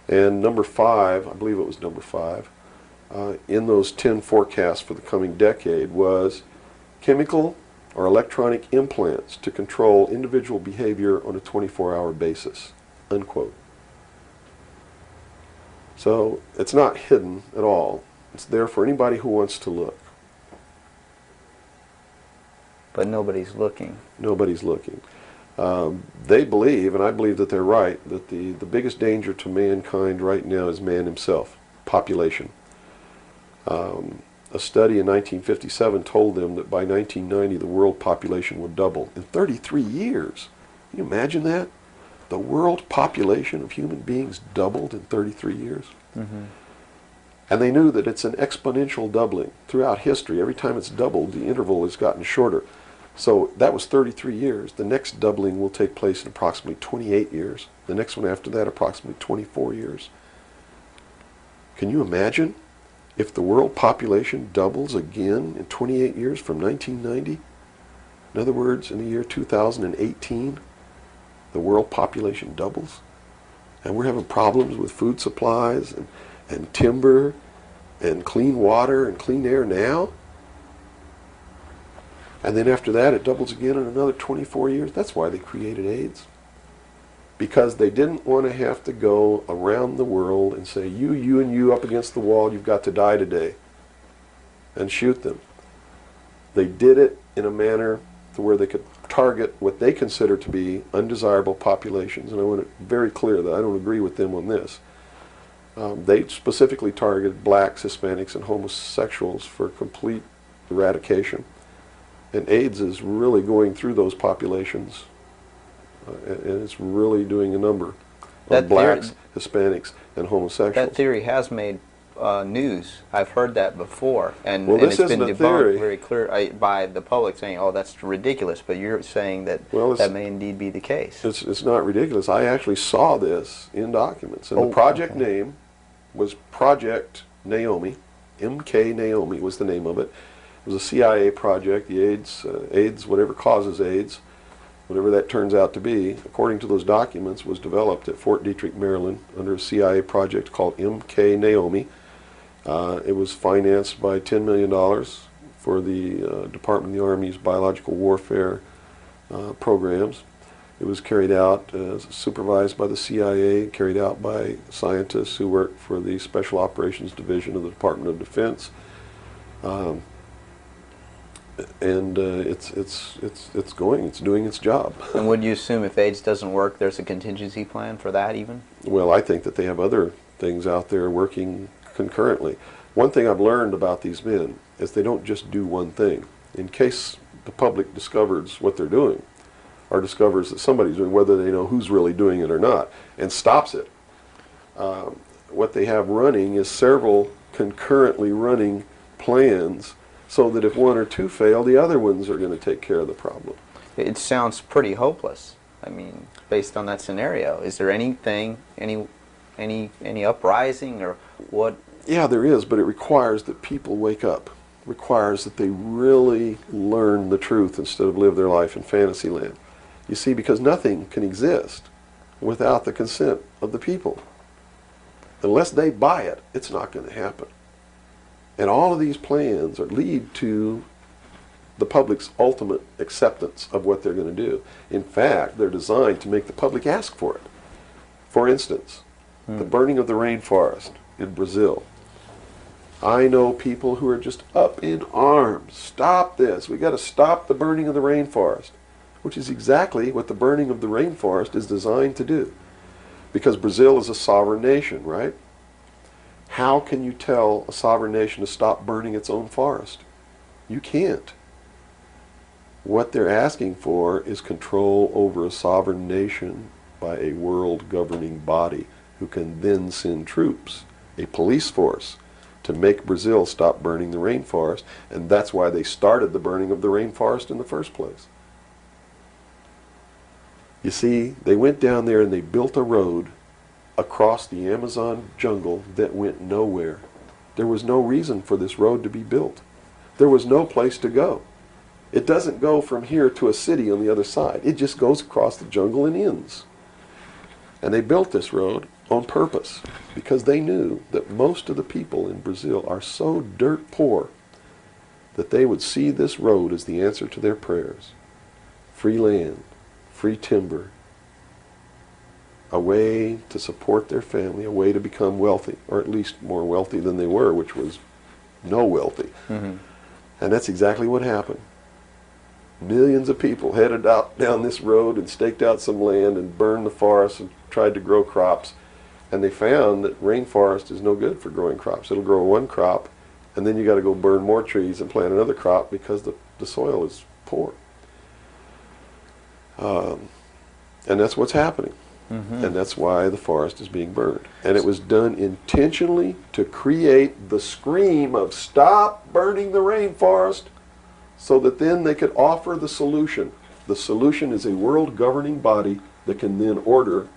And number 5, I believe it was number 5, in those 10 forecasts for the coming decade was chemical or electronic implants to control individual behavior on a 24-hour basis, unquote. So it's not hidden at all. It's there for anybody who wants to look. But nobody's looking. Nobody's looking. They believe, and I believe that they're right, that the biggest danger to mankind right now is man himself, population. A study in 1957 told them that by 1990 the world population would double in 33 years. Can you imagine that? The world population of human beings doubled in 33 years. Mm-hmm. And they knew that it's an exponential doubling. Throughout history, every time it's doubled, the interval has gotten shorter. So that was 33 years. The next doubling will take place in approximately 28 years. The next one after that, approximately 24 years. Can you imagine if the world population doubles again in 28 years from 1990? In other words, in the year 2018, the world population doubles. And we're having problems with food supplies and timber and clean water and clean air now. And then after that, it doubles again in another 24 years. That's why they created AIDS. Because they didn't want to have to go around the world and say, you, and you up against the wall, you've got to die today. And shoot them. They did it in a manner to where they could target what they consider to be undesirable populations. And I want it very clear that I don't agree with them on this. They specifically targeted blacks, Hispanics, and homosexuals for complete eradication. And AIDS is really going through those populations, and it's really doing a number on blacks, Hispanics, and homosexuals. That theory has made news. I've heard that before, and, Well, and this it's been isn't a debunked theory. very clear by the public, saying, "Oh, that's ridiculous." But you're saying that that may indeed be the case. It's not ridiculous. I actually saw this in documents, and the project name was Project Naomi. MK Naomi was the name of it. It was a CIA project. The AIDS, whatever causes AIDS, whatever that turns out to be, according to those documents, was developed at Fort Detrick, Maryland, under a CIA project called MK Naomi. It was financed by $10 million for the Department of the Army's biological warfare programs. It was carried out, supervised by the CIA, carried out by scientists who worked for the Special Operations Division of the Department of Defense. And it's doing its job. And would you assume if AIDS doesn't work, there's a contingency plan for that even? Well, I think that they have other things out there working concurrently. One thing I've learned about these men is they don't just do one thing. In case the public discovers what they're doing, or discovers that somebody's doing, whether they know who's really doing it or not, and stops it, what they have running is several concurrently running plans, so that if one or two fail, the other ones are going to take care of the problem. It sounds pretty hopeless. I mean, based on that scenario, is there anything, any uprising or what? Yeah, there is, but it requires that people wake up. It requires that they really learn the truth instead of live their life in fantasy land. You see, because nothing can exist without the consent of the people. Unless they buy it, it's not going to happen. And all of these plans lead to the public's ultimate acceptance of what they're going to do. In fact, they're designed to make the public ask for it. For instance, the burning of the rainforest in Brazil. I know people who are just up in arms. Stop this. We've got to stop the burning of the rainforest, which is exactly what the burning of the rainforest is designed to do. Because Brazil is a sovereign nation, right? How can you tell a sovereign nation to stop burning its own forest? You can't. What they're asking for is control over a sovereign nation by a world governing body who can then send troops, a police force, to make Brazil stop burning the rainforest, and that's why they started the burning of the rainforest in the first place. You see, they went down there and they built a road across the Amazon jungle that went nowhere. There was no reason for this road to be built. There was no place to go. It doesn't go from here to a city on the other side. It just goes across the jungle and ends. And they built this road, on purpose, because they knew that most of the people in Brazil are so dirt poor that they would see this road as the answer to their prayers. Free land, free timber, a way to support their family, a way to become wealthy, or at least more wealthy than they were, which was no wealthy. And that's exactly what happened. Millions of people headed out down this road and staked out some land and burned the forest and tried to grow crops. And they found that rainforest is no good for growing crops. It'll grow one crop, and then you got to go burn more trees and plant another crop because the soil is poor. And that's what's happening. And that's why the forest is being burned. And it was done intentionally to create the scream of stop burning the rainforest, so that then they could offer the solution. The solution is a world governing body that can then order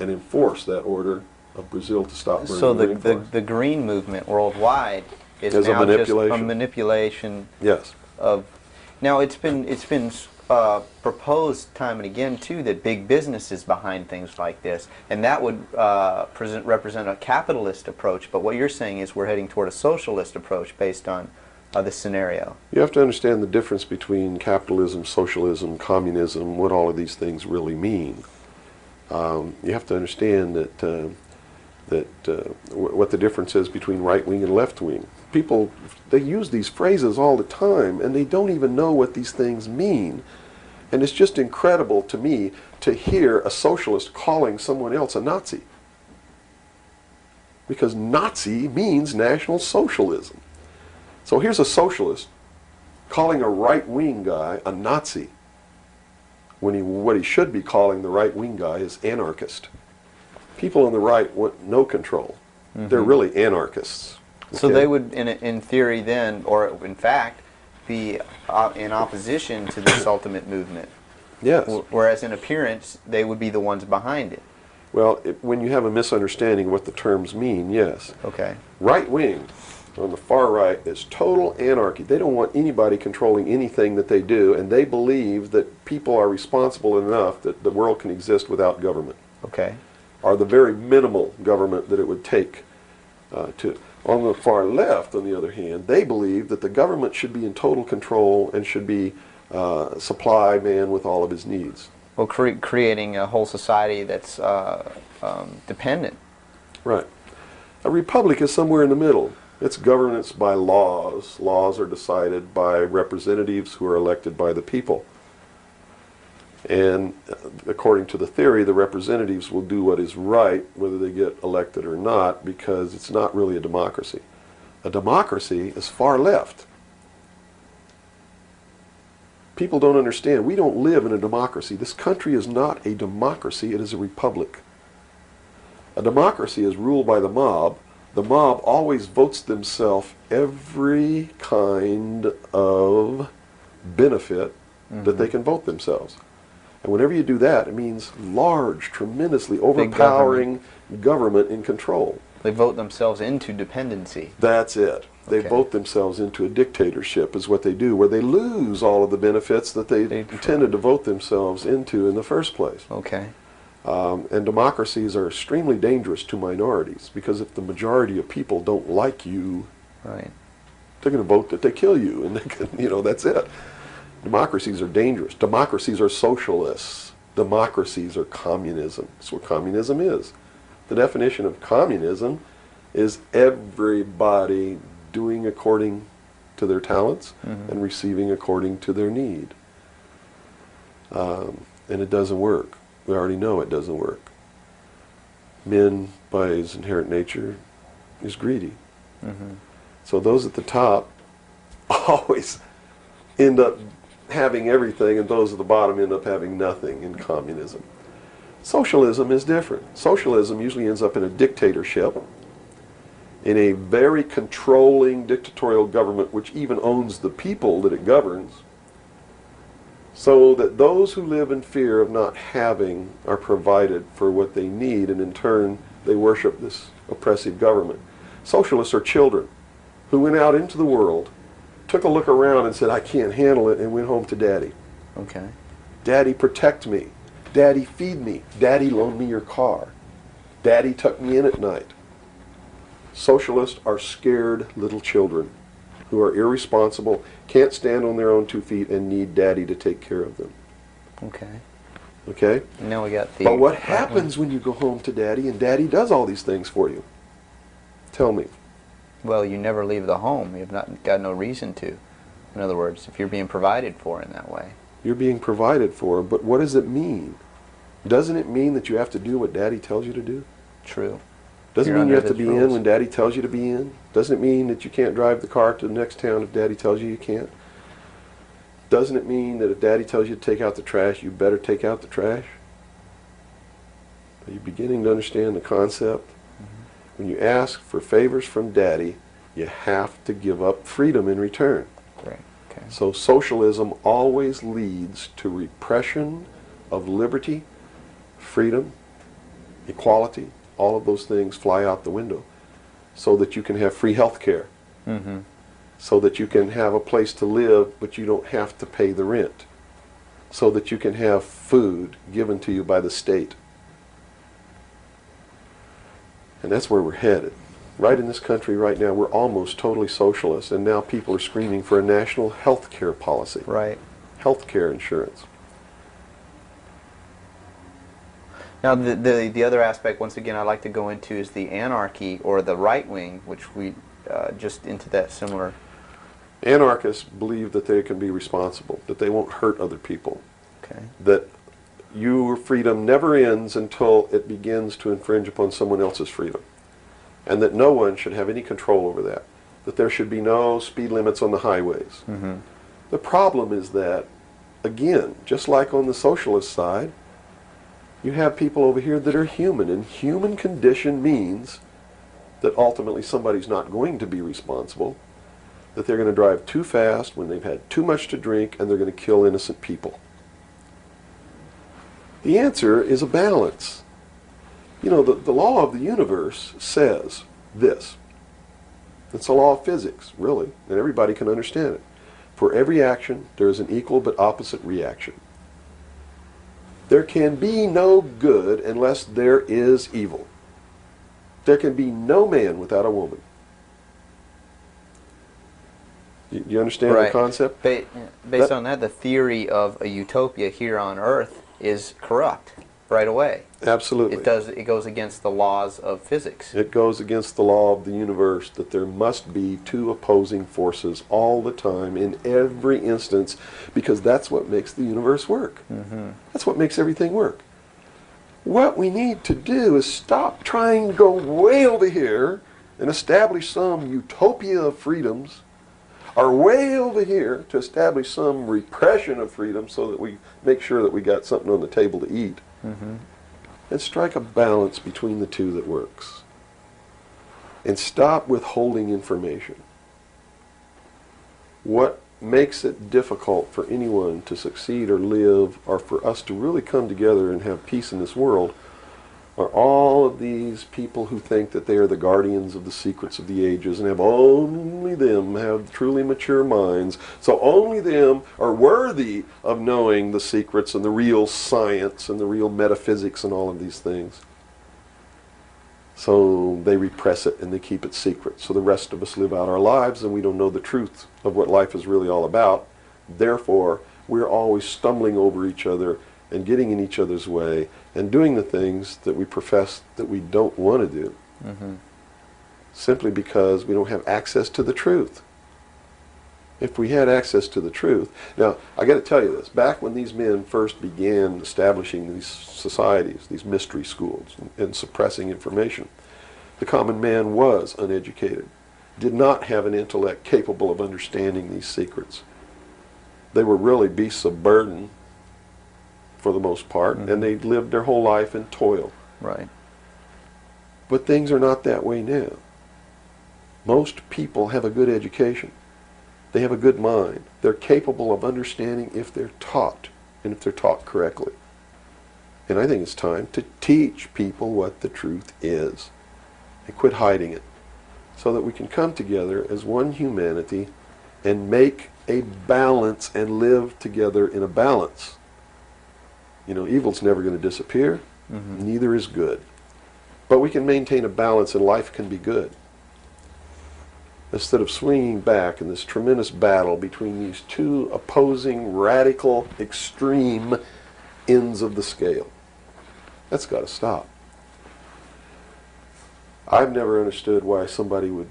and enforce that order of Brazil to stop burning So the rainforest. the green movement worldwide is As a now just a manipulation. manipulation Yes. of. Now it's been proposed time and again too that big business is behind things like this, and that would represent a capitalist approach. But what you're saying is we're heading toward a socialist approach based on this scenario. You have to understand the difference between capitalism, socialism, communism, what all of these things really mean. You have to understand that what the difference is between right wing and left wing. People, they use these phrases all the time, and they don't even know what these things mean. And it's just incredible to me to hear a socialist calling someone else a Nazi. Because Nazi means National Socialism. So here's a socialist calling a right-wing guy a Nazi, when what he should be calling the right-wing guy is anarchist. People on the right want no control. They're really anarchists. So Okay? they would, in theory then, or in fact, be in opposition to this ultimate movement. Yes. Whereas in appearance, they would be the ones behind it. Well, when you have a misunderstanding of what the terms mean, yes. Okay. Right-wing on the far right is total anarchy. They don't want anybody controlling anything that they do, and they believe that people are responsible enough that the world can exist without government, Okay. or the very minimal government that it would take to. On the far left, on the other hand, they believe that the government should be in total control and should be supply man with all of his needs. Well, creating a whole society that's dependent. Right. A republic is somewhere in the middle. It's governance by laws. Laws are decided by representatives who are elected by the people. And according to the theory, the representatives will do what is right, whether they get elected or not, because it's not really a democracy. A democracy is far left. People don't understand. We don't live in a democracy. This country is not a democracy. It is a republic. A democracy is ruled by the mob. The mob always votes themselves every kind of benefit that they can vote themselves. And whenever you do that, it means large, tremendously overpowering government in control. They vote themselves into dependency. That's it. They Okay. vote themselves into a dictatorship is what they do, where they lose all of the benefits that they intended to vote themselves into in the first place. Okay. And democracies are extremely dangerous to minorities, because if the majority of people don't like you, Right. they're going to vote that they kill you, and they can, that's it. Democracies are dangerous. Democracies are socialists. Democracies are communism. That's what communism is. The definition of communism is everybody doing according to their talents and receiving according to their need. And it doesn't work. We already know it doesn't work. Men, by his inherent nature, is greedy. So those at the top always end up having everything, and those at the bottom end up having nothing in communism. Socialism is different. Socialism usually ends up in a dictatorship, in a very controlling dictatorial government which even owns the people that it governs, so that those who live in fear of not having are provided for what they need, and in turn they worship this oppressive government. Socialists are children who went out into the world, took a look around and said, I can't handle it, and went home to Daddy. Okay. Daddy, protect me. Daddy, feed me. Daddy, loan me your car. Daddy tuck me in at night. Socialists are scared little children who are irresponsible, can't stand on their own 2 feet, and need Daddy to take care of them. Okay. Okay? Now we got the... But what happens when you go home to Daddy and Daddy does all these things for you? Tell me. Well, you never leave the home. You've not got no reason to. In other words, if you're being provided for in that way. You're being provided for, but what does it mean? Doesn't it mean that you have to do what Daddy tells you to do? True. Doesn't You're mean you under have to his be in rules. when Daddy tells you to be in. Doesn't it mean that you can't drive the car to the next town if Daddy tells you you can't. Doesn't it mean that if Daddy tells you to take out the trash, you better take out the trash? Are you beginning to understand the concept? When you ask for favors from Daddy, you have to give up freedom in return. Great. Okay. So socialism always leads to repression of liberty, freedom, equality. All of those things fly out the window so that you can have free health care, Mm-hmm. so that you can have a place to live but you don't have to pay the rent, so that you can have food given to you by the state. And that's where we're headed. Right in this country right now, we're almost totally socialist, and now people are screaming for a national health care policy, Right. health care insurance. Now, the other aspect, once again, I'd like to go into is the anarchy or the right wing, which we just into that similar. Anarchists believe that they can be responsible, that they won't hurt other people, Okay. that your freedom never ends until it begins to infringe upon someone else's freedom, and that no one should have any control over that there should be no speed limits on the highways. Mm-hmm. The problem is that, again, just like on the socialist side, you have people over here that are human, and human condition means that ultimately somebody's not going to be responsible, that they're going to drive too fast when they've had too much to drink, and they're going to kill innocent people. The answer is a balance. You know, the law of the universe says this. It's a law of physics, really, and everybody can understand it. For every action, there is an equal but opposite reaction. There can be no good unless there is evil. There can be no man without a woman. You understand Right. the concept? Based on that, the theory of a utopia here on Earth is corrupt right away. Absolutely. It goes against the laws of physics. It goes against the law of the universe that there must be two opposing forces all the time in every instance, because that's what makes the universe work. Mm-hmm. That's what makes everything work. What we need to do is stop trying to go way over here and establish some utopia of freedoms, or way over here to establish some repression of freedom so that we make sure that we got something on the table to eat. Mm-hmm. And strike a balance between the two that works. And stop withholding information. What makes it difficult for anyone to succeed or live, or for us to really come together and have peace in this world, are all of these people who think that they are the guardians of the secrets of the ages and have only them have truly mature minds, so only them are worthy of knowing the secrets and the real science and the real metaphysics and all of these things. So they repress it and they keep it secret. So the rest of us live out our lives and we don't know the truth of what life is really all about. Therefore, we're always stumbling over each other and getting in each other's way and doing the things that we profess that we don't want to do. Mm-hmm. Simply because we don't have access to the truth. If we had access to the truth. Now, I got to tell you this. Back when these men first began establishing these societies, these mystery schools, and suppressing information, the common man was uneducated, did not have an intellect capable of understanding these secrets. They were really beasts of burden for the most part, Mm-hmm. and they lived their whole life in toil. Right. But things are not that way now. Most people have a good education. They have a good mind. They're capable of understanding if they're taught, and if they're taught correctly. And I think it's time to teach people what the truth is and quit hiding it, so that we can come together as one humanity and make a balance and live together in a balance. You know, evil's never going to disappear. Mm-hmm. Neither is good. But we can maintain a balance and life can be good. Instead of swinging back in this tremendous battle between these two opposing, radical, extreme ends of the scale. That's got to stop. I've never understood why somebody would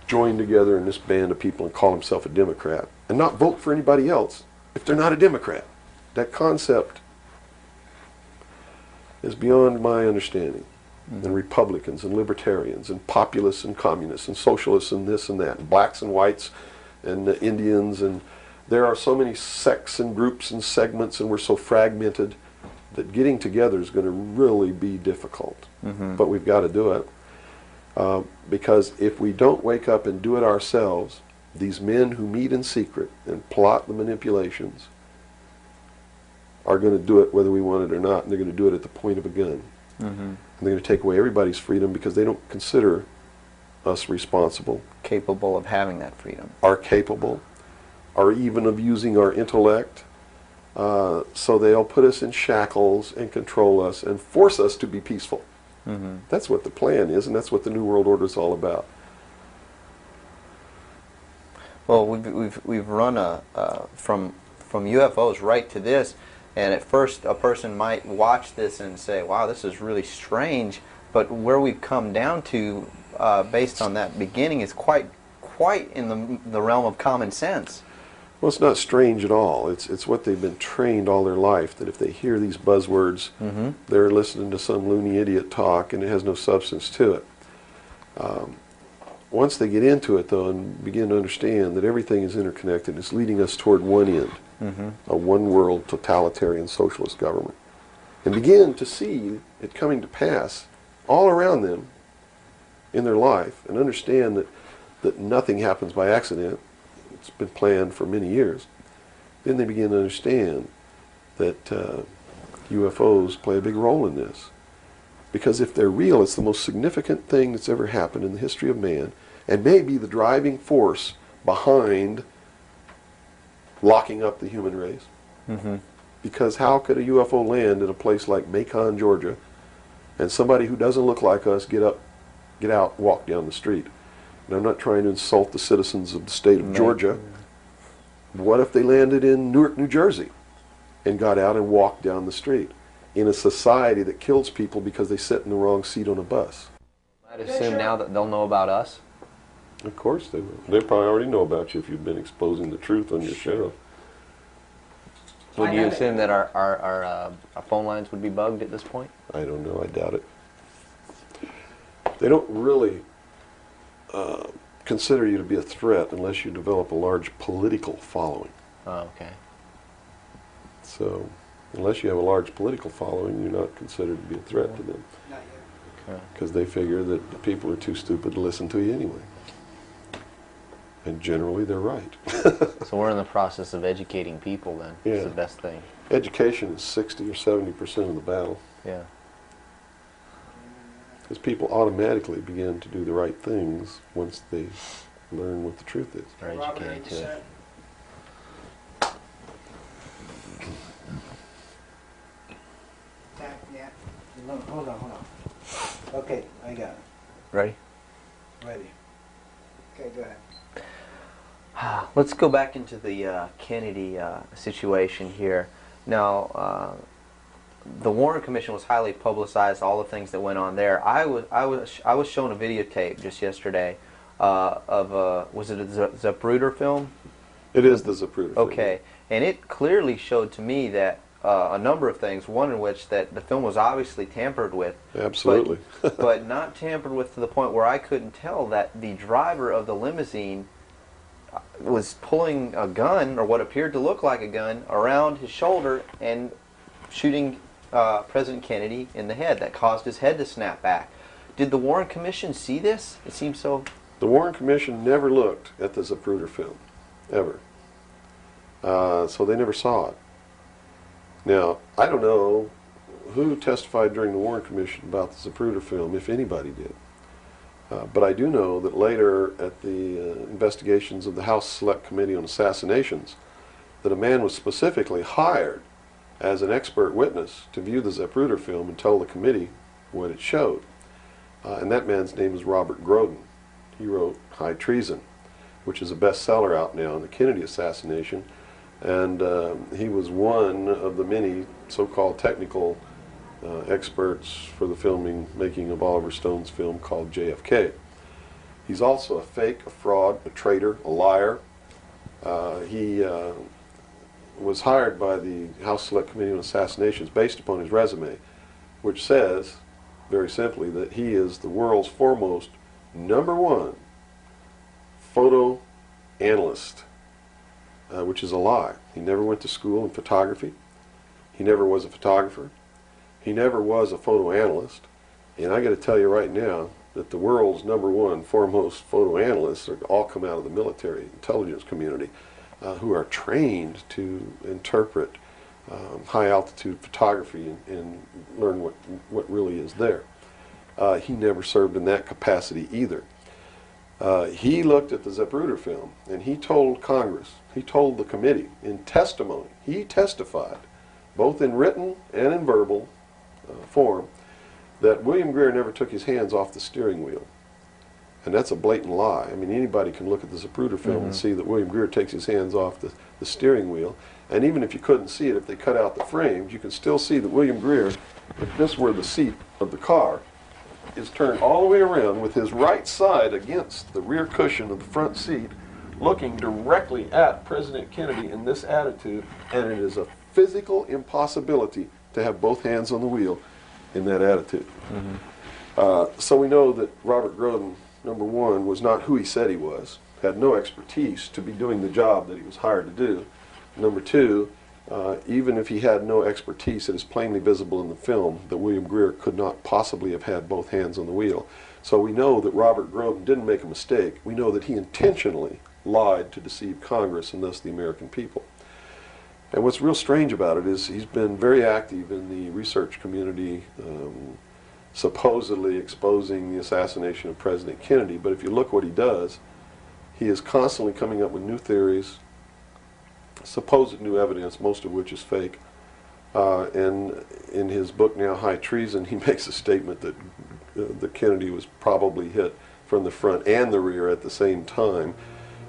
join together in this band of people and call himself a Democrat and not vote for anybody else if they're not a Democrat. That concept is beyond my understanding. And Republicans and Libertarians and Populists and Communists and Socialists and this and that, and blacks and whites and Indians, and there are so many sects and groups and segments, and we're so fragmented that getting together is going to really be difficult. But we've got to do it. Because if we don't wake up and do it ourselves, these men who meet in secret and plot the manipulations are going to do it whether we want it or not, and they're going to do it at the point of a gun. And they're going to take away everybody's freedom because they don't consider us responsible, Capable of having that freedom. are capable, are even of using our intellect. So they'll put us in shackles and control us and force us to be peaceful. That's what the plan is, and that's what the New World Order is all about. Well, we've run from UFOs right to this, and at first a person might watch this and say, "Wow, this is really strange." But where we've come down to, based on that beginning, is quite in the realm of common sense. Well, it's not strange at all. It's what they've been trained all their life, that if they hear these buzzwords, they're listening to some loony idiot talk and it has no substance to it. Once they get into it, though, and begin to understand that everything is interconnected, it's leading us toward one end, a one-world totalitarian socialist government, and begin to see it coming to pass all around them in their life, and understand that nothing happens by accident. It's been planned for many years. Then they begin to understand that UFOs play a big role in this. Because if they're real, it's the most significant thing that's ever happened in the history of man, and may be the driving force behind locking up the human race. Because how could a UFO land in a place like Macon, Georgia, and somebody who doesn't look like us get out, walk down the street? And I'm not trying to insult the citizens of the state of Georgia. What if they landed in Newark, New Jersey, and got out and walked down the street in a society that kills people because they sit in the wrong seat on a bus? I'd assume now that they'll know about us. Of course they will. They probably already know about you if you've been exposing the truth on your show. Would you assume that our phone lines would be bugged at this point? I don't know. I doubt it. They don't really consider you to be a threat unless you develop a large political following. Oh, okay. So, unless you have a large political following, you're not considered to be a threat to them. Not yet. Okay. Because they figure that the people are too stupid to listen to you anyway. And generally, they're right. So we're in the process of educating people then. Yeah. It's the best thing. Education is 60 or 70% of the battle. Yeah. Because people automatically begin to do the right things once they learn what the truth is. They're Robert, educated you to it. set? Yeah. Hold on. Okay, I got it. Ready? Ready. Okay, go ahead. Let's go back into the Kennedy situation here. Now, the Warren Commission was highly publicized. All the things that went on there. I was shown a videotape just yesterday of was it a Zapruder film? It is the Zapruder film. Okay, and it clearly showed to me that a number of things. One in which that the film was obviously tampered with. Absolutely. but not tampered with to the point where I couldn't tell that the driver of the limousine was pulling a gun, or what appeared to look like a gun, around his shoulder and shooting President Kennedy in the head. That caused his head to snap back. Did the Warren Commission see this? It seems so. The Warren Commission never looked at the Zapruder film, ever. So they never saw it. Now, I don't know who testified during the Warren Commission about the Zapruder film, if anybody did. But I do know that later at the investigations of the House Select Committee on Assassinations, that a man was specifically hired as an expert witness to view the Zapruder film and tell the committee what it showed. And that man's name is Robert Groden. He wrote High Treason, which is a bestseller out now on the Kennedy assassination. And he was one of the many so-called technical experts for the making of Oliver Stone's film called JFK. He's also a fake, a fraud, a traitor, a liar. He was hired by the House Select Committee on Assassinations based upon his resume, which says, very simply, that he is the world's foremost #1 photo analyst, which is a lie. He never went to school in photography. He never was a photographer. He never was a photo analyst. And I got to tell you right now that the world's #1 foremost photo analysts are all come out of the military intelligence community, who are trained to interpret high altitude photography and learn what really is there. He never served in that capacity either. He looked at the Zapruder film and he told Congress, he told the committee in testimony, he testified both in written and in verbal form that William Greer never took his hands off the steering wheel. And that's a blatant lie. I mean, anybody can look at the Zapruder film and see that William Greer takes his hands off the steering wheel. And even if you couldn't see it, if they cut out the frames, you can still see that William Greer, if this were the seat of the car, is turned all the way around with his right side against the rear cushion of the front seat, looking directly at President Kennedy in this attitude, and it is a physical impossibility to have both hands on the wheel in that attitude. So we know that Robert Groden, #1, was not who he said he was, had no expertise to be doing the job that he was hired to do. #2, even if he had no expertise, it is plainly visible in the film that William Greer could not possibly have had both hands on the wheel. So we know that Robert Groden didn't make a mistake. We know that he intentionally lied to deceive Congress and thus the American people. And what's real strange about it is he's been very active in the research community, supposedly exposing the assassination of President Kennedy. But if you look what he does, he is constantly coming up with new theories, supposed new evidence, most of which is fake. And in his book now, High Treason, he makes a statement that Kennedy was probably hit from the front and the rear at the same time.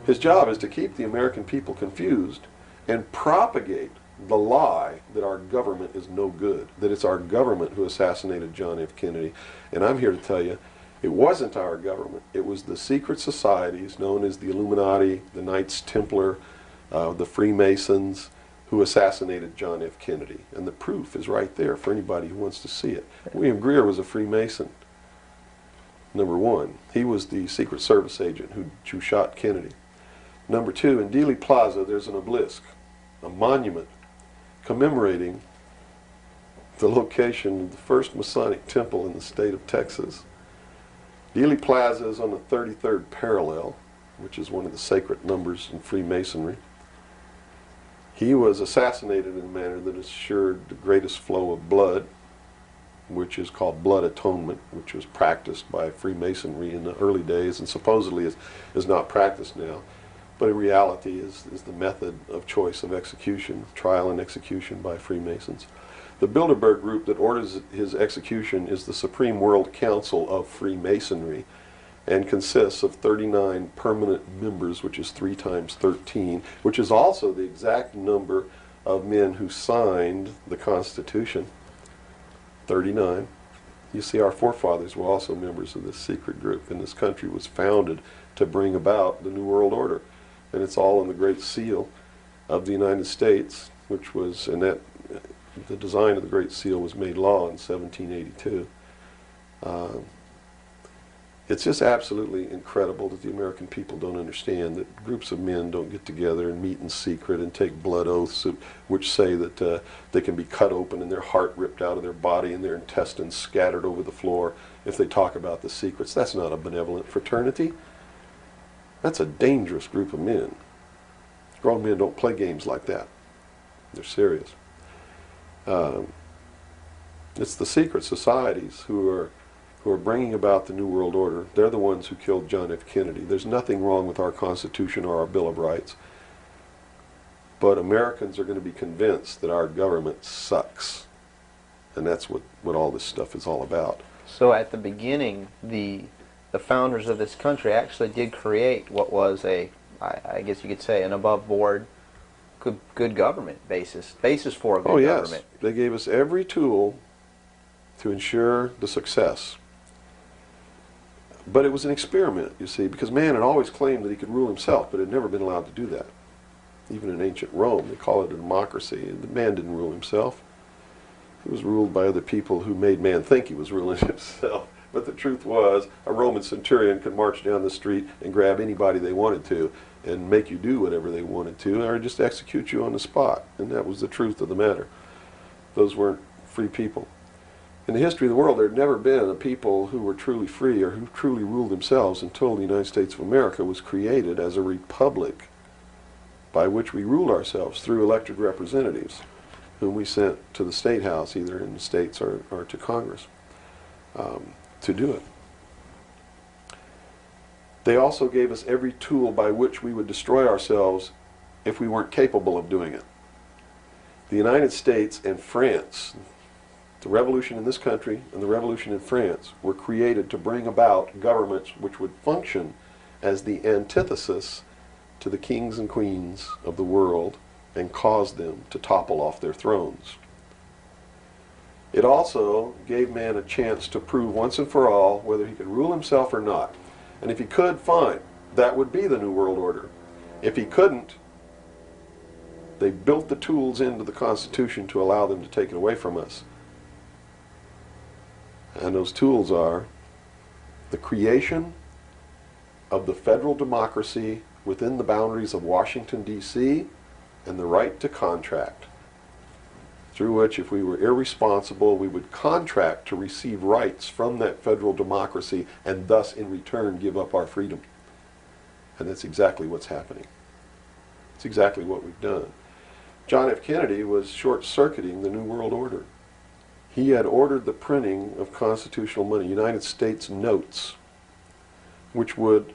His job is to keep the American people confused and propagate the lie that our government is no good, that it's our government who assassinated John F. Kennedy. And I'm here to tell you, it wasn't our government. It was the secret societies known as the Illuminati, the Knights Templar, the Freemasons, who assassinated John F. Kennedy. And the proof is right there for anybody who wants to see it. William Greer was a Freemason, #1. He was the Secret Service agent who shot Kennedy. #2, in Dealey Plaza, there's an obelisk, a monument commemorating the location of the first Masonic temple in the state of Texas. Dealey Plaza is on the 33rd parallel, which is one of the sacred numbers in Freemasonry. He was assassinated in a manner that assured the greatest flow of blood, which is called blood atonement, which was practiced by Freemasonry in the early days and supposedly is not practiced now. But in reality is the method of choice of execution, trial and execution by Freemasons. The Bilderberg group that orders his execution is the Supreme World Council of Freemasonry and consists of 39 permanent members, which is 3 times 13, which is also the exact number of men who signed the Constitution, 39. You see, our forefathers were also members of this secret group, and this country was founded to bring about the New World Order. And it's all in the Great Seal of the United States, which was, and that the design of the Great Seal was made law in 1782. It's just absolutely incredible that the American people don't understand that groups of men don't get together and meet in secret and take blood oaths which say that they can be cut open and their heart ripped out of their body and their intestines scattered over the floor if they talk about the secrets. That's not a benevolent fraternity. That's a dangerous group of men. Grown men don't play games like that. They're serious. It's the secret societies who are bringing about the New World Order. They're the ones who killed John F. Kennedy. There's nothing wrong with our Constitution or our Bill of Rights. But Americans are going to be convinced that our government sucks. And that's what all this stuff is all about. So at the beginning, the founders of this country actually did create what was I guess you could say, an above board, good government basis for a good government. Yes, they gave us every tool to ensure the success. But it was an experiment, you see, because man had always claimed that he could rule himself, but had never been allowed to do that. Even in ancient Rome, they call it a democracy. And the man didn't rule himself. He was ruled by other people who made man think he was ruling himself. But the truth was, a Roman centurion could march down the street and grab anybody they wanted to and make you do whatever they wanted to, or just execute you on the spot. And that was the truth of the matter. Those weren't free people. In the history of the world, there had never been a people who were truly free or who truly ruled themselves until the United States of America was created as a republic by which we ruled ourselves through elected representatives whom we sent to the State House, either in the states or to Congress, to do it. They also gave us every tool by which we would destroy ourselves if we weren't capable of doing it. The United States and France, the revolution in this country and the revolution in France, were created to bring about governments which would function as the antithesis to the kings and queens of the world and cause them to topple off their thrones. It also gave man a chance to prove once and for all whether he could rule himself or not. And if he could, fine. That would be the New World Order. If he couldn't, they built the tools into the Constitution to allow them to take it away from us. And those tools are the creation of the federal democracy within the boundaries of Washington, D.C., and the right to contract, through which, if we were irresponsible, we would contract to receive rights from that federal democracy and thus, in return, give up our freedom. And that's exactly what's happening. It's exactly what we've done. John F. Kennedy was short-circuiting the New World Order. He had ordered the printing of constitutional money, United States notes, which would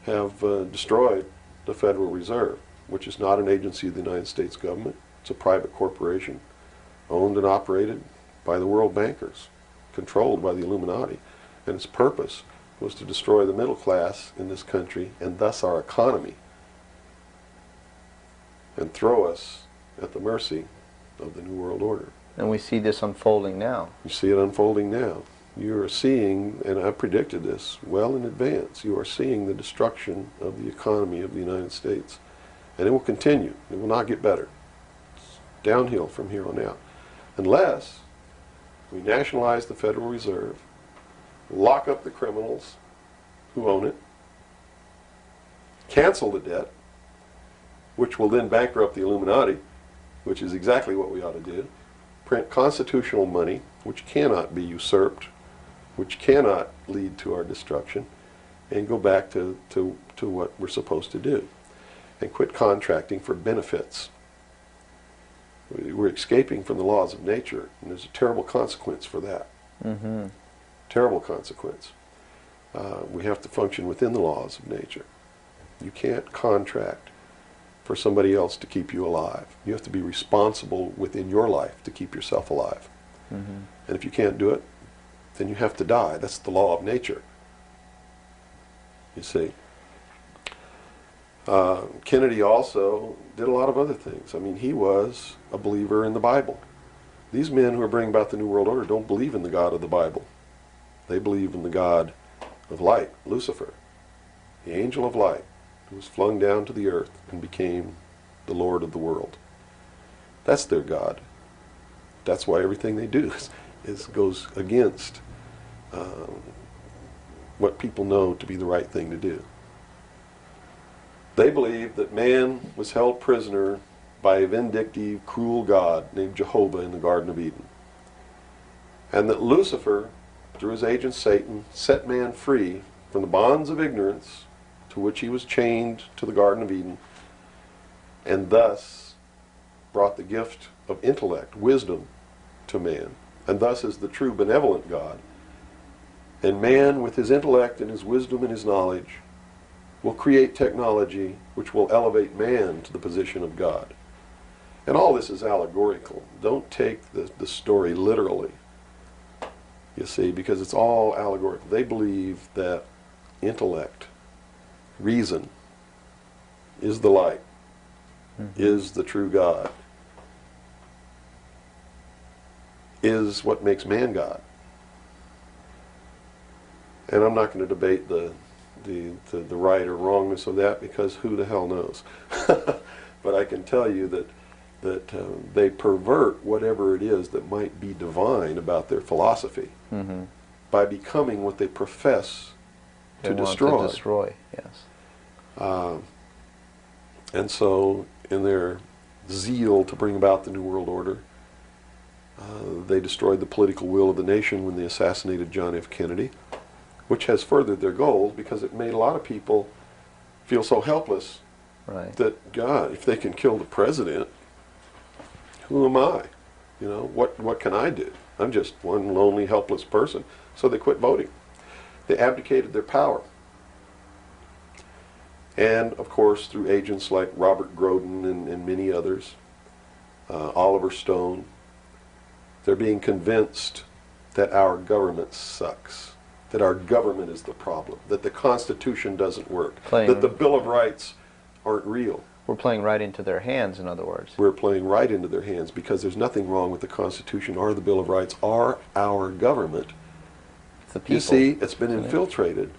have destroyed the Federal Reserve, which is not an agency of the United States government. It's a private corporation owned and operated by the world bankers, controlled by the Illuminati. And its purpose was to destroy the middle class in this country and thus our economy, and throw us at the mercy of the New World Order. And we see this unfolding now. You see it unfolding now. You are seeing, and I predicted this well in advance, you are seeing the destruction of the economy of the United States. And it will continue. It will not get better. It's downhill from here on out. Unless we nationalize the Federal Reserve, lock up the criminals who own it, cancel the debt, which will then bankrupt the Illuminati, which is exactly what we ought to do, print constitutional money, which cannot be usurped, which cannot lead to our destruction, and go back to what we're supposed to do, and quit contracting for benefits. We're escaping from the laws of nature, and there's a terrible consequence for that. Mm-hmm. Terrible consequence. We have to function within the laws of nature. You can't contract for somebody else to keep you alive. You have to be responsible within your life to keep yourself alive. Mm-hmm. And if you can't do it, then you have to die. That's the law of nature. You see. Kennedy also did a lot of other things. I mean, he was a believer in the Bible. These men who are bringing about the New World Order don't believe in the God of the Bible. They believe in the God of light, Lucifer, the angel of light, who was flung down to the earth and became the Lord of the world. That's their God. That's why everything they do goes against what people know to be the right thing to do. They believed that man was held prisoner by a vindictive, cruel God named Jehovah in the Garden of Eden. And that Lucifer, through his agent Satan, set man free from the bonds of ignorance to which he was chained to the Garden of Eden, and thus brought the gift of intellect, wisdom, to man, and thus is the true benevolent God. And man, with his intellect and his wisdom and his knowledge, will create technology which will elevate man to the position of God. And all this is allegorical. Don't take the story literally. You see, because it's all allegorical. They believe that intellect, reason, is the light, is the true God, is what makes man God. And I'm not going to debate the right or wrongness of that, because who the hell knows? But I can tell you that they pervert whatever it is that might be divine about their philosophy by becoming what they profess They to want destroy. To destroy, yes. And so, in their zeal to bring about the New World Order, they destroyed the political will of the nation when they assassinated John F. Kennedy, which has furthered their goals, because it made a lot of people feel so helpless Right. that, God, if they can kill the president, who am I? You know, what can I do? I'm just one lonely, helpless person. So they quit voting. They abdicated their power. And, of course, through agents like Robert Groden and many others, Oliver Stone, they're being convinced that our government sucks, that our government is the problem, that the Constitution doesn't work, that the Bill of Rights aren't real. We're playing right into their hands, in other words. We're playing right into their hands, because there's nothing wrong with the Constitution or the Bill of Rights or our government. It's the people. You see, it's been infiltrated.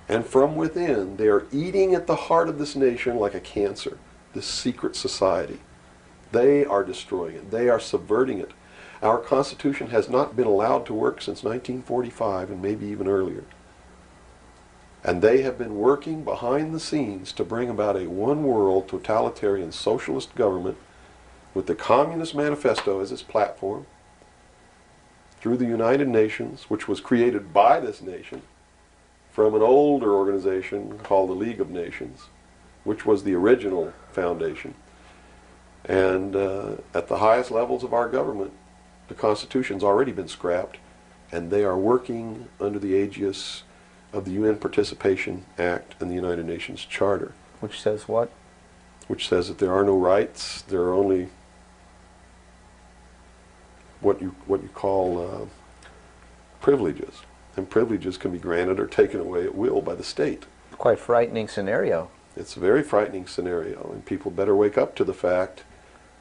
And from within, they are eating at the heart of this nation like a cancer, this secret society. They are destroying it. They are subverting it. Our Constitution has not been allowed to work since 1945, and maybe even earlier. And they have been working behind the scenes to bring about a one-world, totalitarian, socialist government with the Communist Manifesto as its platform, through the United Nations, which was created by this nation from an older organization called the League of Nations, which was the original foundation. And at the highest levels of our government, the Constitution's already been scrapped, and they are working under the aegis of the UN Participation Act and the United Nations Charter. Which says what? Which says that there are no rights, there are only what you call privileges. And privileges can be granted or taken away at will by the state. Quite frightening scenario. It's a very frightening scenario, and people better wake up to the fact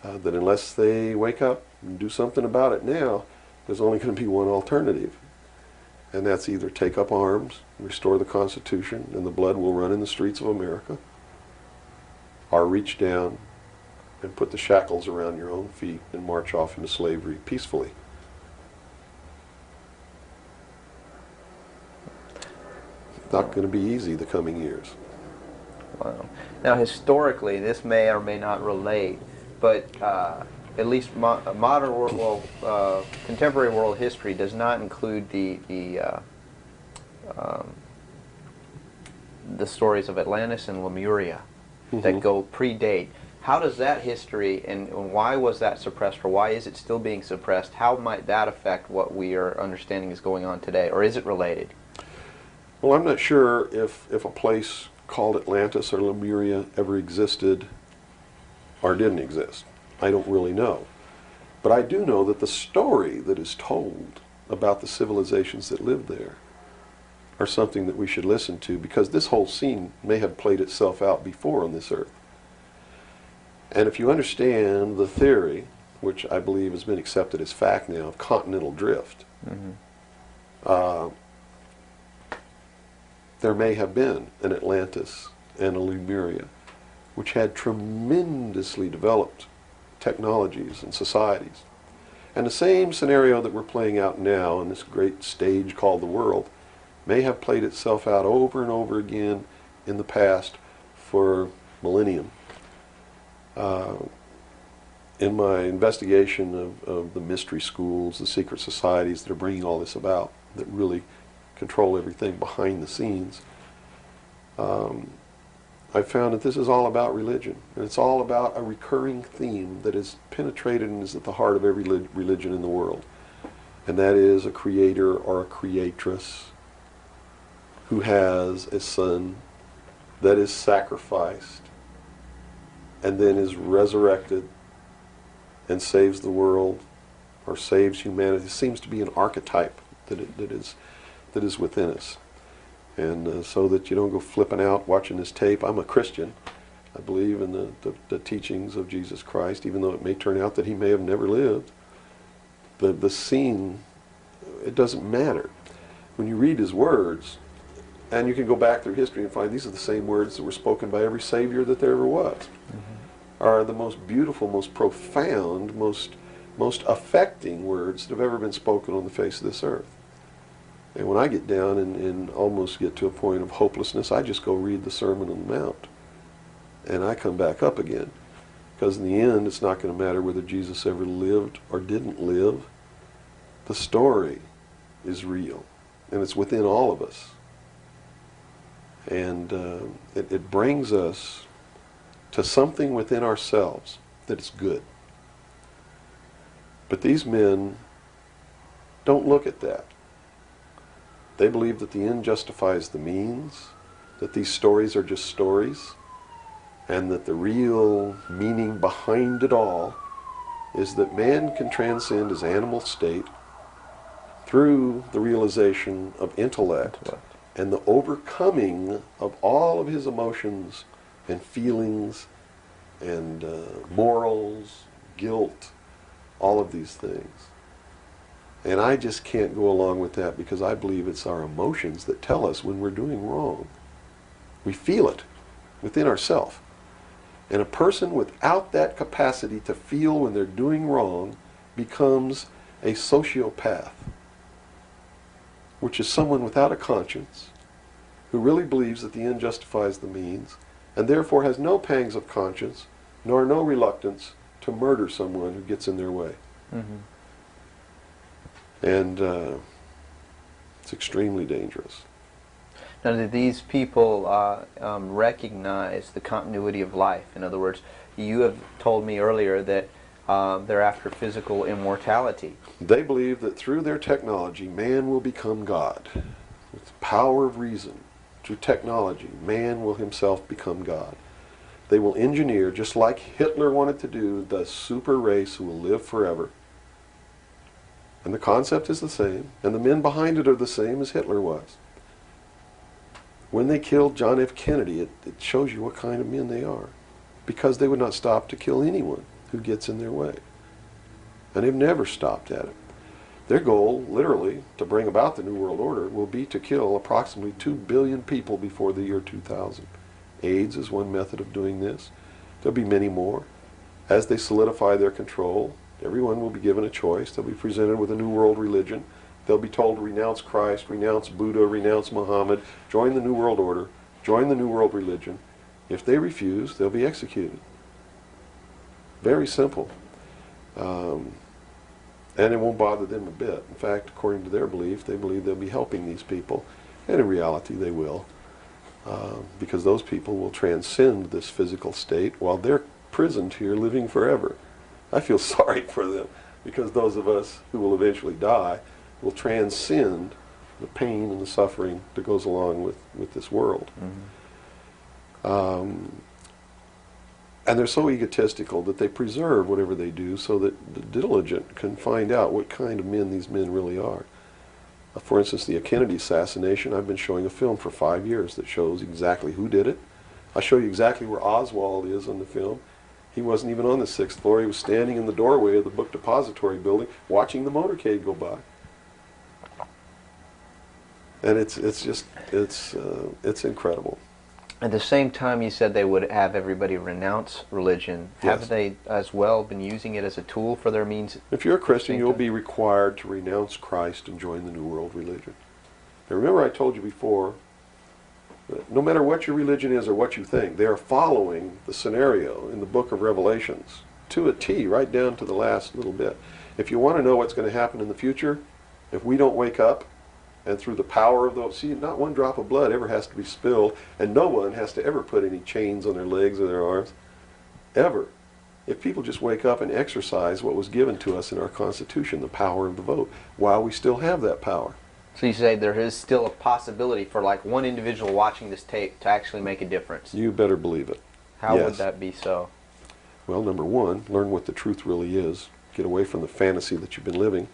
that unless they wake up and do something about it now, there's only going to be one alternative. And that's either take up arms, restore the Constitution, and the blood will run in the streets of America, or reach down and put the shackles around your own feet and march off into slavery peacefully. Not going to be easy the coming years. Wow. Now, historically, this may or may not relate, but at least modern world, contemporary world history does not include the stories of Atlantis and Lemuria that go predate. How does that history, and why was that suppressed, or why is it still being suppressed? How might that affect what we are understanding is going on today, or is it related? Well, I'm not sure if a place called Atlantis or Lemuria ever existed or didn't exist. I don't really know. But I do know that the story that is told about the civilizations that lived there are something that we should listen to, because this whole scene may have played itself out before on this earth. And if you understand the theory, which I believe has been accepted as fact now, of continental drift, there may have been an Atlantis and a Lemuria, which had tremendously developed technologies and societies. And the same scenario that we're playing out now on this great stage called the world may have played itself out over and over again in the past for millennium. In my investigation of the mystery schools, the secret societies that are bringing all this about, that really control everything behind the scenes, I found that this is all about religion. And it's all about a recurring theme that is penetrated and is at the heart of every religion in the world. And that is a creator or a creatress who has a son that is sacrificed and then is resurrected and saves the world or saves humanity. It seems to be an archetype that is within us. And so that you don't go flipping out watching this tape. I'm a Christian. I believe in the teachings of Jesus Christ, even though it may turn out that he may have never lived. The scene, it doesn't matter. When you read his words, and you can go back through history and find these are the same words that were spoken by every Savior that there ever was, are the most beautiful, most profound, most affecting words that have ever been spoken on the face of this earth. And when I get down and almost get to a point of hopelessness, I just go read the Sermon on the Mount. And I come back up again. Because in the end, it's not going to matter whether Jesus ever lived or didn't live. The story is real. And it's within all of us. And it brings us to something within ourselves that is good. But these men don't look at that. They believe that the end justifies the means, that these stories are just stories, and that the real meaning behind it all is that man can transcend his animal state through the realization of intellect and the overcoming of all of his emotions and feelings and morals, guilt, all of these things. And I just can't go along with that because I believe it's our emotions that tell us when we're doing wrong. We feel it within ourselves. And a person without that capacity to feel when they're doing wrong becomes a sociopath, which is someone without a conscience who really believes that the end justifies the means and therefore has no pangs of conscience nor no reluctance to murder someone who gets in their way. And it's extremely dangerous. Now, do these people recognize the continuity of life? In other words, you have told me earlier that they're after physical immortality. They believe that through their technology, man will become God. With the power of reason, through technology, man will himself become God. They will engineer, just like Hitler wanted to do, the super race who will live forever. And the concept is the same, and the men behind it are the same as Hitler was. When they killed John F. Kennedy, it shows you what kind of men they are. Because they would not stop to kill anyone who gets in their way. And they've never stopped at it. Their goal, literally, to bring about the New World Order, will be to kill approximately 2 billion people before the year 2000. AIDS is one method of doing this. There'll be many more. As they solidify their control, everyone will be given a choice. They'll be presented with a new world religion. They'll be told to renounce Christ, renounce Buddha, renounce Muhammad, join the New World Order, join the New World Religion. If they refuse, they'll be executed. Very simple. And it won't bother them a bit. In fact, according to their belief, they believe they'll be helping these people. And in reality, they will. Because those people will transcend this physical state while they're prisoned here living forever. I feel sorry for them because those of us who will eventually die will transcend the pain and the suffering that goes along with this world. And they're so egotistical that they preserve whatever they do so that the diligent can find out what kind of men these men really are. For instance, the Kennedy assassination, I've been showing a film for 5 years that shows exactly who did it. I show you exactly where Oswald is on the film. He wasn't even on the 6th floor. He was standing in the doorway of the book depository building watching the motorcade go by. And it's incredible. At the same time, you said they would have everybody renounce religion. Yes. Have they as well been using it as a tool for their means? If you're a Christian, you'll be required to renounce Christ and join the New World Religion. Now remember I told you before, that no matter what your religion is or what you think, they are following the scenario in the book of Revelations to a T, right down to the last little bit. If you want to know what's going to happen in the future, if we don't wake up, and through the power of those, see, not one drop of blood ever has to be spilled, and no one has to ever put any chains on their legs or their arms, ever. If people just wake up and exercise what was given to us in our Constitution, the power of the vote, while we still have that power. So you say there is still a possibility for like one individual watching this tape to actually make a difference? You better believe it. How Yes. would that be so? Well, number one, learn what the truth really is. Get away from the fantasy that you've been living.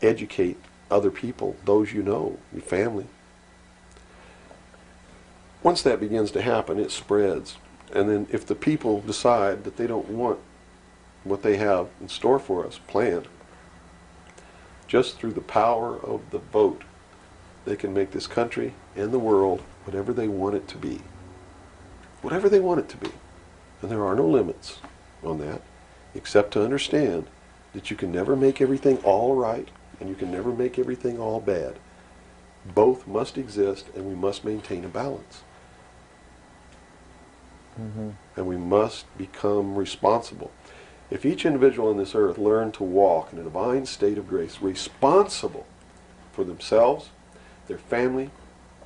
Educate other people, those you know, your family. Once that begins to happen, it spreads. And then if the people decide that they don't want what they have in store for us planned, just through the power of the vote, they can make this country and the world whatever they want it to be. Whatever they want it to be. And there are no limits on that, except to understand that you can never make everything all right, and you can never make everything all bad. Both must exist, and we must maintain a balance. And we must become responsible. If each individual on this earth learned to walk in a divine state of grace, responsible for themselves, their family,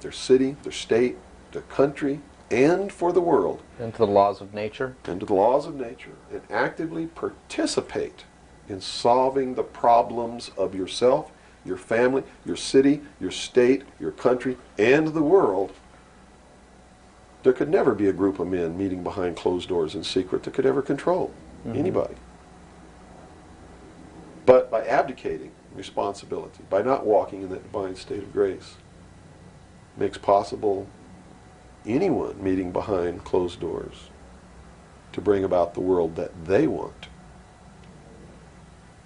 their city, their state, their country, and for the world. And to the laws of nature. And to the laws of nature. And actively participate in solving the problems of yourself, your family, your city, your state, your country, and the world. There could never be a group of men meeting behind closed doors in secret that could ever control anybody. But by abdicating responsibility, by not walking in that divine state of grace, makes possible anyone meeting behind closed doors to bring about the world that they want.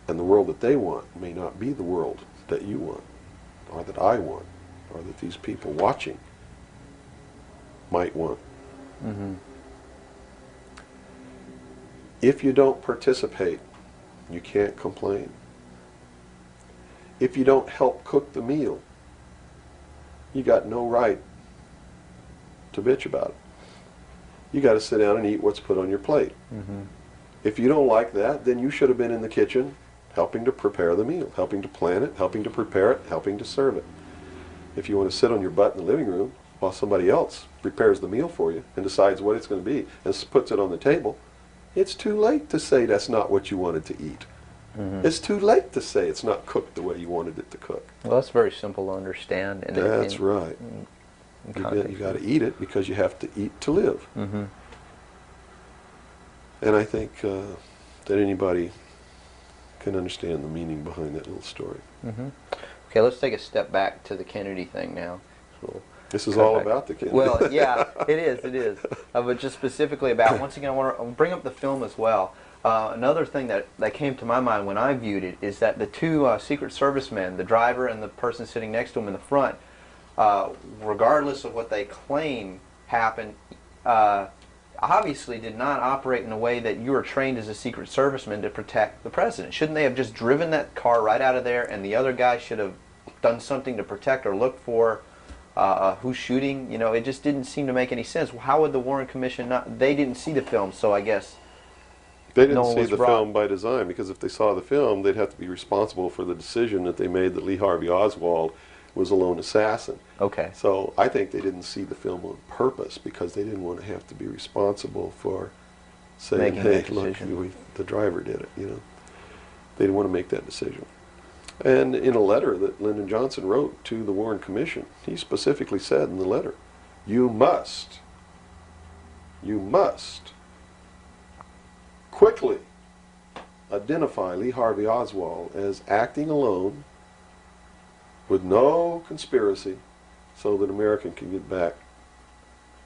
And the world that they want may not be the world that you want, or that I want, or that these people watching might want. If you don't participate, you can't complain. If you don't help cook the meal, you got no right to bitch about it. You got to sit down and eat what's put on your plate. If you don't like that, then you should have been in the kitchen helping to prepare the meal, helping to plan it, helping to prepare it, helping to serve it. If you want to sit on your butt in the living room while somebody else prepares the meal for you and decides what it's going to be and puts it on the table, it's too late to say that's not what you wanted to eat. It's too late to say it's not cooked the way you wanted it to cook. Well, that's very simple to understand. And That's right. You got to eat it because you have to eat to live. And I think that anybody can understand the meaning behind that little story. Okay, let's take a step back to the Kennedy thing now. So this is all about the Kennedy. Well, yeah, it is. But just specifically about, once again, I want to bring up the film as well. Another thing that came to my mind when I viewed it is that the two Secret Service men, the driver and the person sitting next to him in the front, regardless of what they claim happened, obviously did not operate in a way that you were trained as a Secret Serviceman to protect the president. Shouldn't they have just driven that car right out of there, and the other guy should have done something to protect or look for who's shooting? You know, it just didn't seem to make any sense. How would the Warren Commission not? They didn't see the film, so I guess they didn't see the film by design, because if they saw the film, they'd have to be responsible for the decision that they made that Lee Harvey Oswald was a lone assassin. Okay. So I think they didn't see the film on purpose because they didn't want to have to be responsible for saying, hey, look, the driver did it, you know. They didn't want to make that decision. And in a letter that Lyndon Johnson wrote to the Warren Commission, he specifically said in the letter, you must quickly identify Lee Harvey Oswald as acting alone with no conspiracy so that America can get back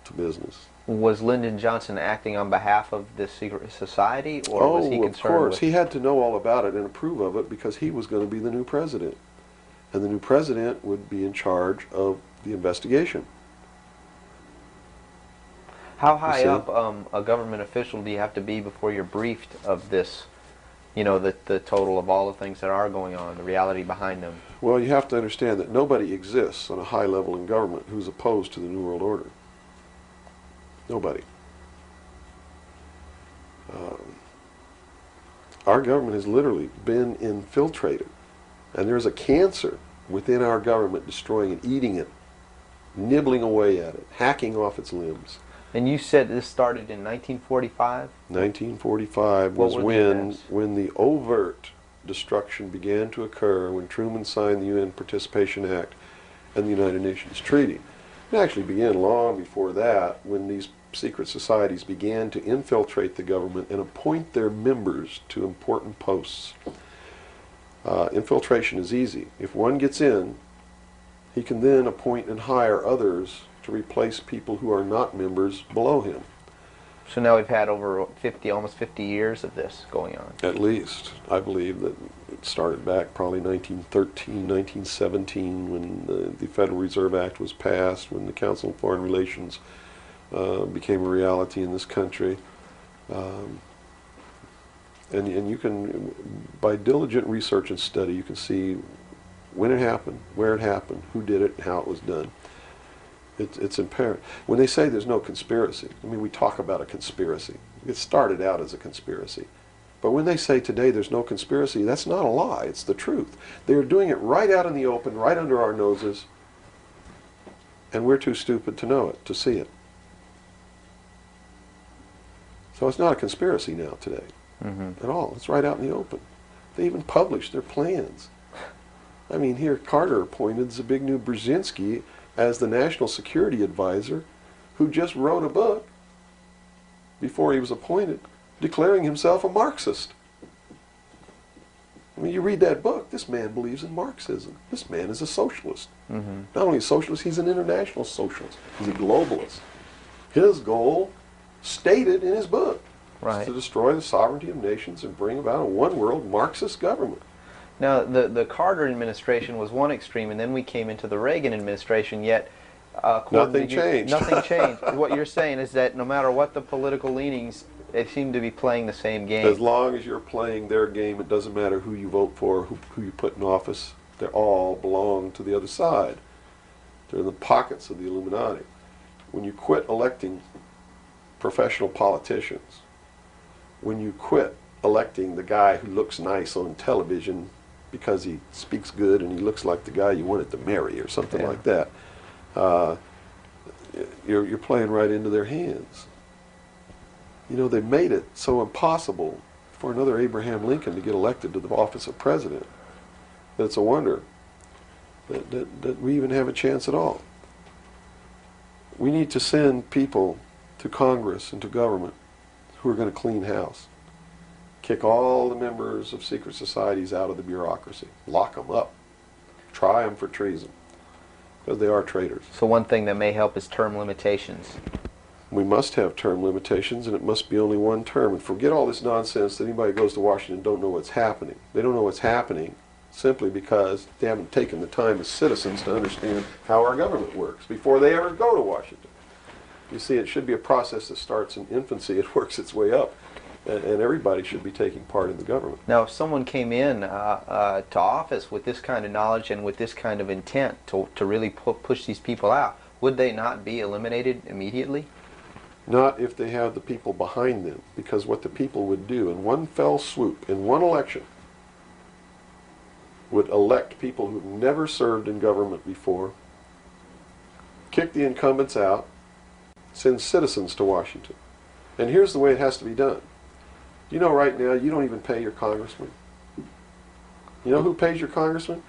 to business. Was Lyndon Johnson acting on behalf of the secret society, or was he concerned of course. with... He had to know all about it and approve of it because he was going to be the new president. And the new president would be in charge of the investigation. How high up a government official do you have to be before you're briefed of this, you know, the total of all the things that are going on, the reality behind them? Well, you have to understand that nobody exists on a high level in government who's opposed to the New World Order. Nobody. Our government has literally been infiltrated, and there's a cancer within our government destroying it, eating it, nibbling away at it, hacking off its limbs. And you said this started in 1945? 1945 was when the overt destruction began to occur, when Truman signed the UN Participation Act and the United Nations Treaty. It actually began long before that, when these secret societies began to infiltrate the government and appoint their members to important posts. Infiltration is easy. If one gets in, he can then appoint and hire others to replace people who are not members below him. So now we've had over 50, almost 50 years of this going on. At least. I believe that it started back probably 1913, 1917 when the Federal Reserve Act was passed, when the Council on Foreign Relations became a reality in this country. And you can, by diligent research and study, you can see when it happened, where it happened, who did it, and how it was done. It's apparent. When they say there's no conspiracy, I mean, we talk about a conspiracy. It started out as a conspiracy. But when they say today there's no conspiracy, that's not a lie. It's the truth. They're doing it right out in the open, right under our noses, and we're too stupid to know it, to see it. So it's not a conspiracy now today at all. It's right out in the open. They even publish their plans. I mean, here Carter appointed Zbigniew Brzezinski as the National Security Advisor, who just wrote a book before he was appointed declaring himself a Marxist. I mean, you read that book, this man believes in Marxism. This man is a socialist. Not only a socialist, he's an international socialist. He's a globalist. His goal, stated in his book, is to destroy the sovereignty of nations and bring about a one-world Marxist government. Now, the Carter administration was one extreme, and then we came into the Reagan administration, yet nothing changed. Nothing changed. What you're saying is that no matter what the political leanings, they seem to be playing the same game. As long as you're playing their game, it doesn't matter who you vote for, who you put in office. They all belong to the other side. They're in the pockets of the Illuminati. When you quit electing professional politicians, when you quit electing the guy who looks nice on television because he speaks good and he looks like the guy you wanted to marry or something like that, you're playing right into their hands. You know, they made it so impossible for another Abraham Lincoln to get elected to the office of president that it's a wonder that we even have a chance at all. We need to send people to Congress and to government who are going to clean house. Kick all the members of secret societies out of the bureaucracy. Lock them up. Try them for treason. Because they are traitors. So one thing that may help is term limitations. We must have term limitations, and it must be only one term. And forget all this nonsense that anybody who goes to Washington don't know what's happening. They don't know what's happening simply because they haven't taken the time as citizens to understand how our government works before they ever go to Washington. You see, it should be a process that starts in infancy. It works its way up. And everybody should be taking part in the government. Now, if someone came in to office with this kind of knowledge and with this kind of intent to really push these people out, would they not be eliminated immediately? Not if they have the people behind them, because what the people would do in one fell swoop, in one election, would elect people who've never served in government before, kick the incumbents out, send citizens to Washington. And here's the way it has to be done. You know, right now, you don't even pay your congressman. You know who pays your congressman?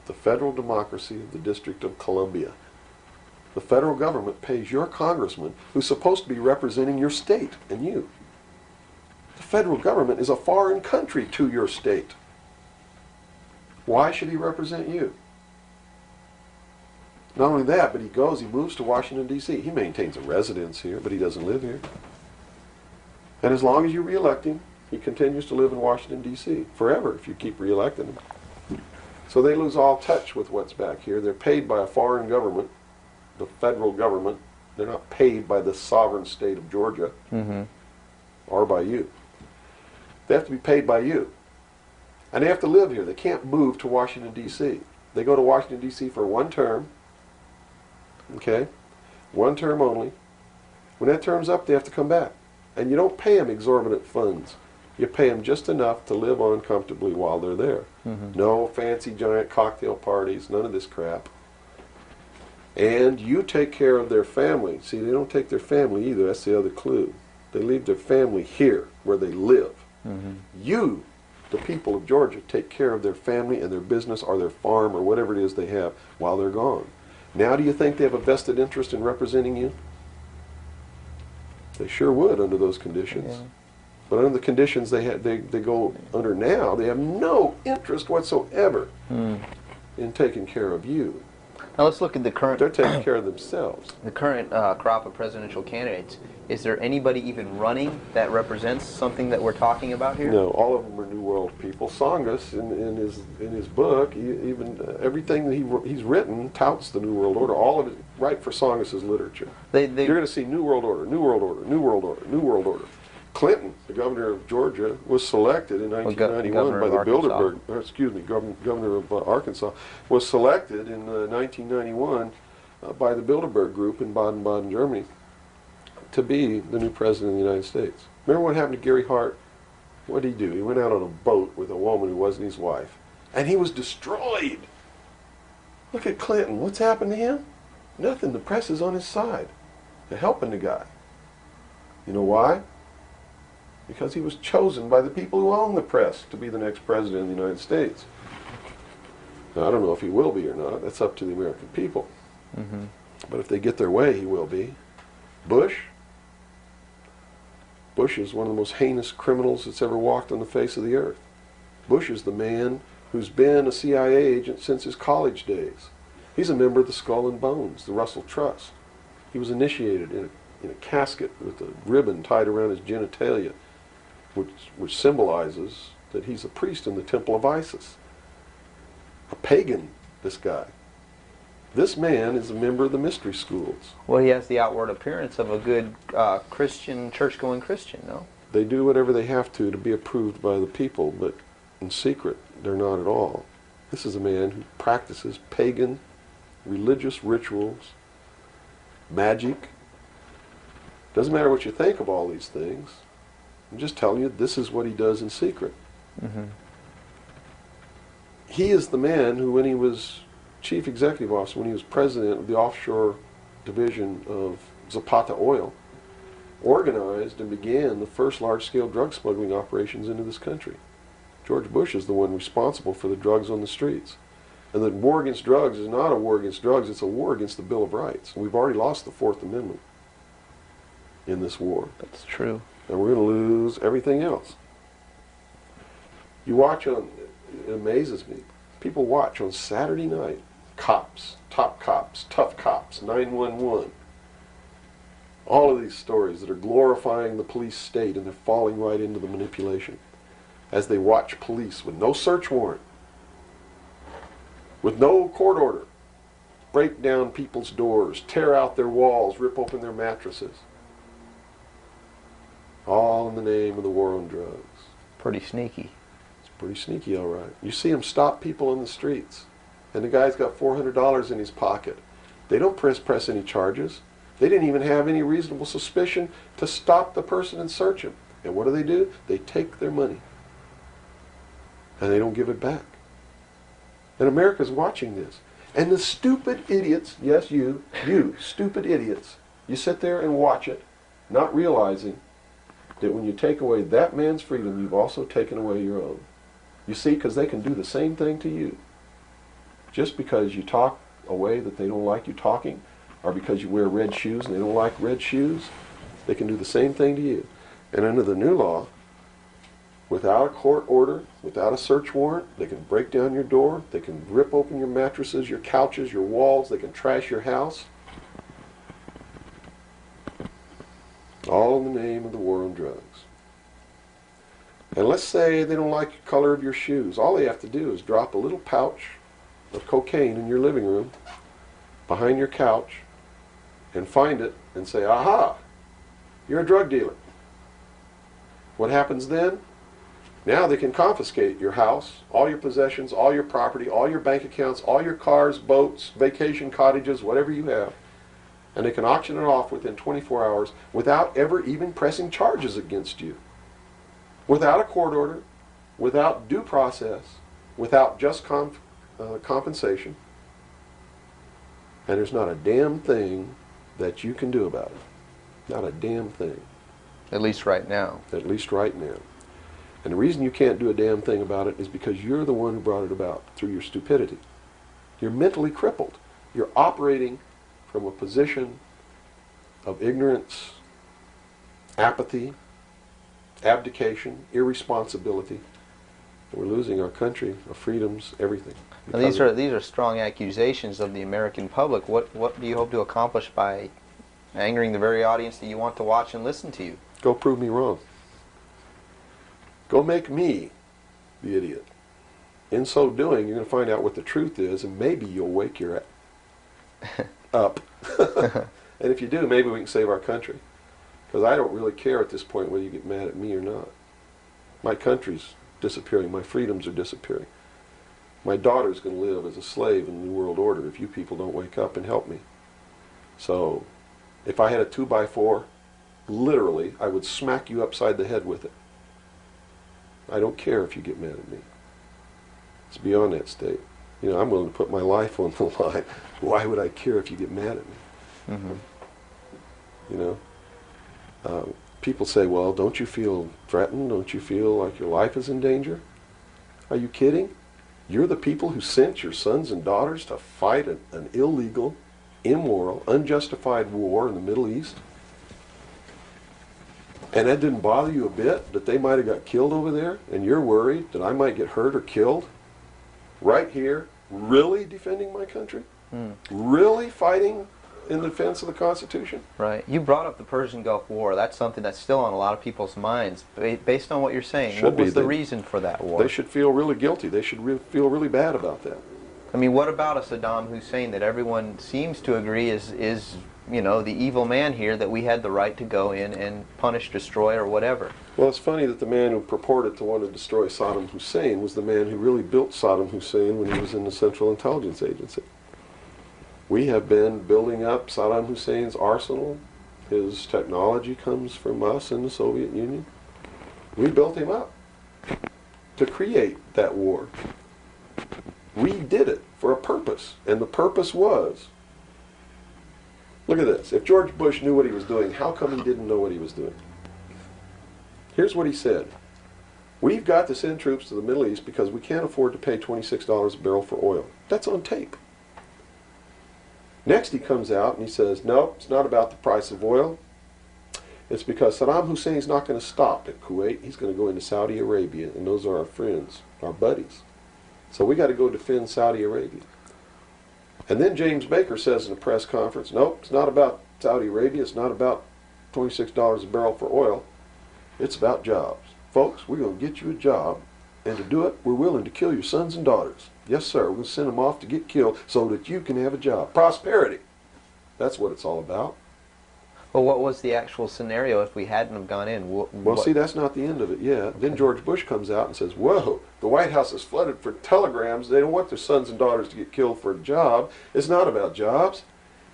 The federal democracy of the District of Columbia. The federal government pays your congressman, who's supposed to be representing your state and you. The federal government is a foreign country to your state. Why should he represent you? Not only that, but he moves to Washington, D.C. He maintains a residence here, but he doesn't live here. And as long as you re-elect him, he continues to live in Washington, D.C. forever if you keep re-electing him. So they lose all touch with what's back here. They're paid by a foreign government, the federal government. They're not paid by the sovereign state of Georgia or by you. They have to be paid by you. And they have to live here. They can't move to Washington, D.C. They go to Washington, D.C. for one term. Okay? One term only. When that term's up, they have to come back. And you don't pay them exorbitant funds. You pay them just enough to live on comfortably while they're there. No fancy giant cocktail parties, none of this crap. And you take care of their family. See, they don't take their family either. That's the other clue. They leave their family here, where they live. You, the people of Georgia, take care of their family and their business or their farm or whatever it is they have while they're gone. Now do you think they have a vested interest in representing you? They sure would under those conditions. But under the conditions they go under now, they have no interest whatsoever in taking care of you. Now let's look at the current. They're taking care of themselves. The current crop of presidential candidates. Is there anybody even running that represents something that we're talking about here? No, all of them are New World people. Tsongas, in his book, even everything that he's written touts the New World Order. All of it, right for Tsongas's literature. You're going to see New World Order, New World Order, New World Order, New World Order. Clinton, the governor of Georgia, was selected in 1991 by the Bilderberg. Governor of Arkansas was selected in 1991 by the Bilderberg group in Baden-Baden, Germany, to be the new president of the United States. Remember what happened to Gary Hart? What did he do? He went out on a boat with a woman who wasn't his wife, and he was destroyed. Look at Clinton. What's happened to him? Nothing. The press is on his side. They're helping the guy. You know why? Because he was chosen by the people who own the press to be the next president of the United States. Now, I don't know if he will be or not. That's up to the American people. But if they get their way, he will be. Bush is one of the most heinous criminals that's ever walked on the face of the earth. Bush is the man who's been a CIA agent since his college days. He's a member of the Skull and Bones, the Russell Trust. He was initiated in a casket with a ribbon tied around his genitalia, which symbolizes that he's a priest in the temple of Isis. A pagan, this guy. This man is a member of the mystery schools. Well, he has the outward appearance of a good Christian, church-going Christian, no? They do whatever they have to be approved by the people, but in secret, they're not at all. This is a man who practices pagan religious rituals, magic. Doesn't matter what you think of all these things. I'm just telling you, this is what he does in secret. He is the man who, when he was chief executive officer, when he was president of the offshore division of Zapata Oil, organized and began the first large-scale drug smuggling operations into this country. George Bush is the one responsible for the drugs on the streets. And the war against drugs is not a war against drugs, it's a war against the Bill of Rights. We've already lost the Fourth Amendment in this war. That's true. And we're going to lose everything else. You watch on, it amazes me, people watch on Saturday night, cops, top cops, tough cops, 911. All of these stories that are glorifying the police state, and they're falling right into the manipulation. As they watch police with no search warrant, with no court order, break down people's doors, tear out their walls, rip open their mattresses. All in the name of the war on drugs. Pretty sneaky. It's pretty sneaky, all right. You see them stop people in the streets, and the guy's got $400 in his pocket. They don't press any charges. They didn't even have any reasonable suspicion to stop the person and search him. And what do? They take their money, and they don't give it back. And America's watching this. And the stupid idiots, yes, you stupid idiots, you sit there and watch it, not realizing that when you take away that man's freedom, you've also taken away your own. You see, because they can do the same thing to you. Just because you talk a way that they don't like you talking, or because you wear red shoes and they don't like red shoes, they can do the same thing to you. And under the new law, without a court order, without a search warrant, they can break down your door, they can rip open your mattresses, your couches, your walls, they can trash your house. All in the name of the war on drugs. And let's say they don't like the color of your shoes. All they have to do is drop a little pouch of cocaine in your living room, behind your couch, and find it and say, aha, you're a drug dealer. What happens then? Now they can confiscate your house, all your possessions, all your property, all your bank accounts, all your cars, boats, vacation cottages, whatever you have. And they can auction it off within 24 hours without ever even pressing charges against you. Without a court order, without due process, without just compensation. And there's not a damn thing that you can do about it. Not a damn thing. At least right now. At least right now. And the reason you can't do a damn thing about it is because you're the one who brought it about through your stupidity. You're mentally crippled. You're operating from a position of ignorance, apathy, abdication, irresponsibility. We're losing our country, our freedoms, everything. Now, these are strong accusations of the American public. What do you hope to accomplish by angering the very audience that you want to watch and listen to you? Go prove me wrong. Go make me the idiot. In so doing, you're going to find out what the truth is, and maybe you'll wake your up. And if you do, maybe we can save our country. Because I don't really care at this point whether you get mad at me or not. My country's disappearing. My freedoms are disappearing. My daughter's going to live as a slave in the New World Order if you people don't wake up and help me. So, if I had a 2x4, literally, I would smack you upside the head with it. I don't care if you get mad at me. It's beyond that state. You know, I'm willing to put my life on the line. Why would I care if you get mad at me? Mm-hmm. You know? People say, well, don't you feel threatened? Don't you feel like your life is in danger? Are you kidding? You're the people who sent your sons and daughters to fight an illegal, immoral, unjustified war in the Middle East? And that didn't bother you a bit, that they might have got killed over there, and you're worried that I might get hurt or killed? Right here, really defending my country? Really fighting in defense of the Constitution? Right. You brought up the Persian Gulf War. That's something that's still on a lot of people's minds. Based on what you're saying, what was the reason for that war? They should feel really guilty. They should feel really bad about that. I mean, what about a Saddam Hussein that everyone seems to agree is you know, the evil man here, that we had the right to go in and punish, destroy, or whatever? Well, it's funny that the man who purported to want to destroy Saddam Hussein was the man who really built Saddam Hussein when he was in the Central Intelligence Agency. We have been building up Saddam Hussein's arsenal. His technology comes from us in the Soviet Union. We built him up to create that war. We did it for a purpose, and the purpose was, look at this. If George Bush knew what he was doing, how come he didn't know what he was doing? Here's what he said. We've got to send troops to the Middle East because we can't afford to pay $26 a barrel for oil. That's on tape. Next he comes out and he says, no, it's not about the price of oil. It's because Saddam Hussein's not going to stop at Kuwait. He's going to go into Saudi Arabia, and those are our friends, our buddies. So we got to go defend Saudi Arabia. And then James Baker says in a press conference, nope, it's not about Saudi Arabia. It's not about $26 a barrel for oil. It's about jobs. Folks, we're going to get you a job, and to do it, we're willing to kill your sons and daughters. Yes, sir. We're going to send them off to get killed so that you can have a job. Prosperity. That's what it's all about. Well, what was the actual scenario if we hadn't have gone in? Well, see, that's not the end of it yet. Then George Bush comes out and says, whoa, the White House is flooded for telegrams. They don't want their sons and daughters to get killed for a job. It's not about jobs.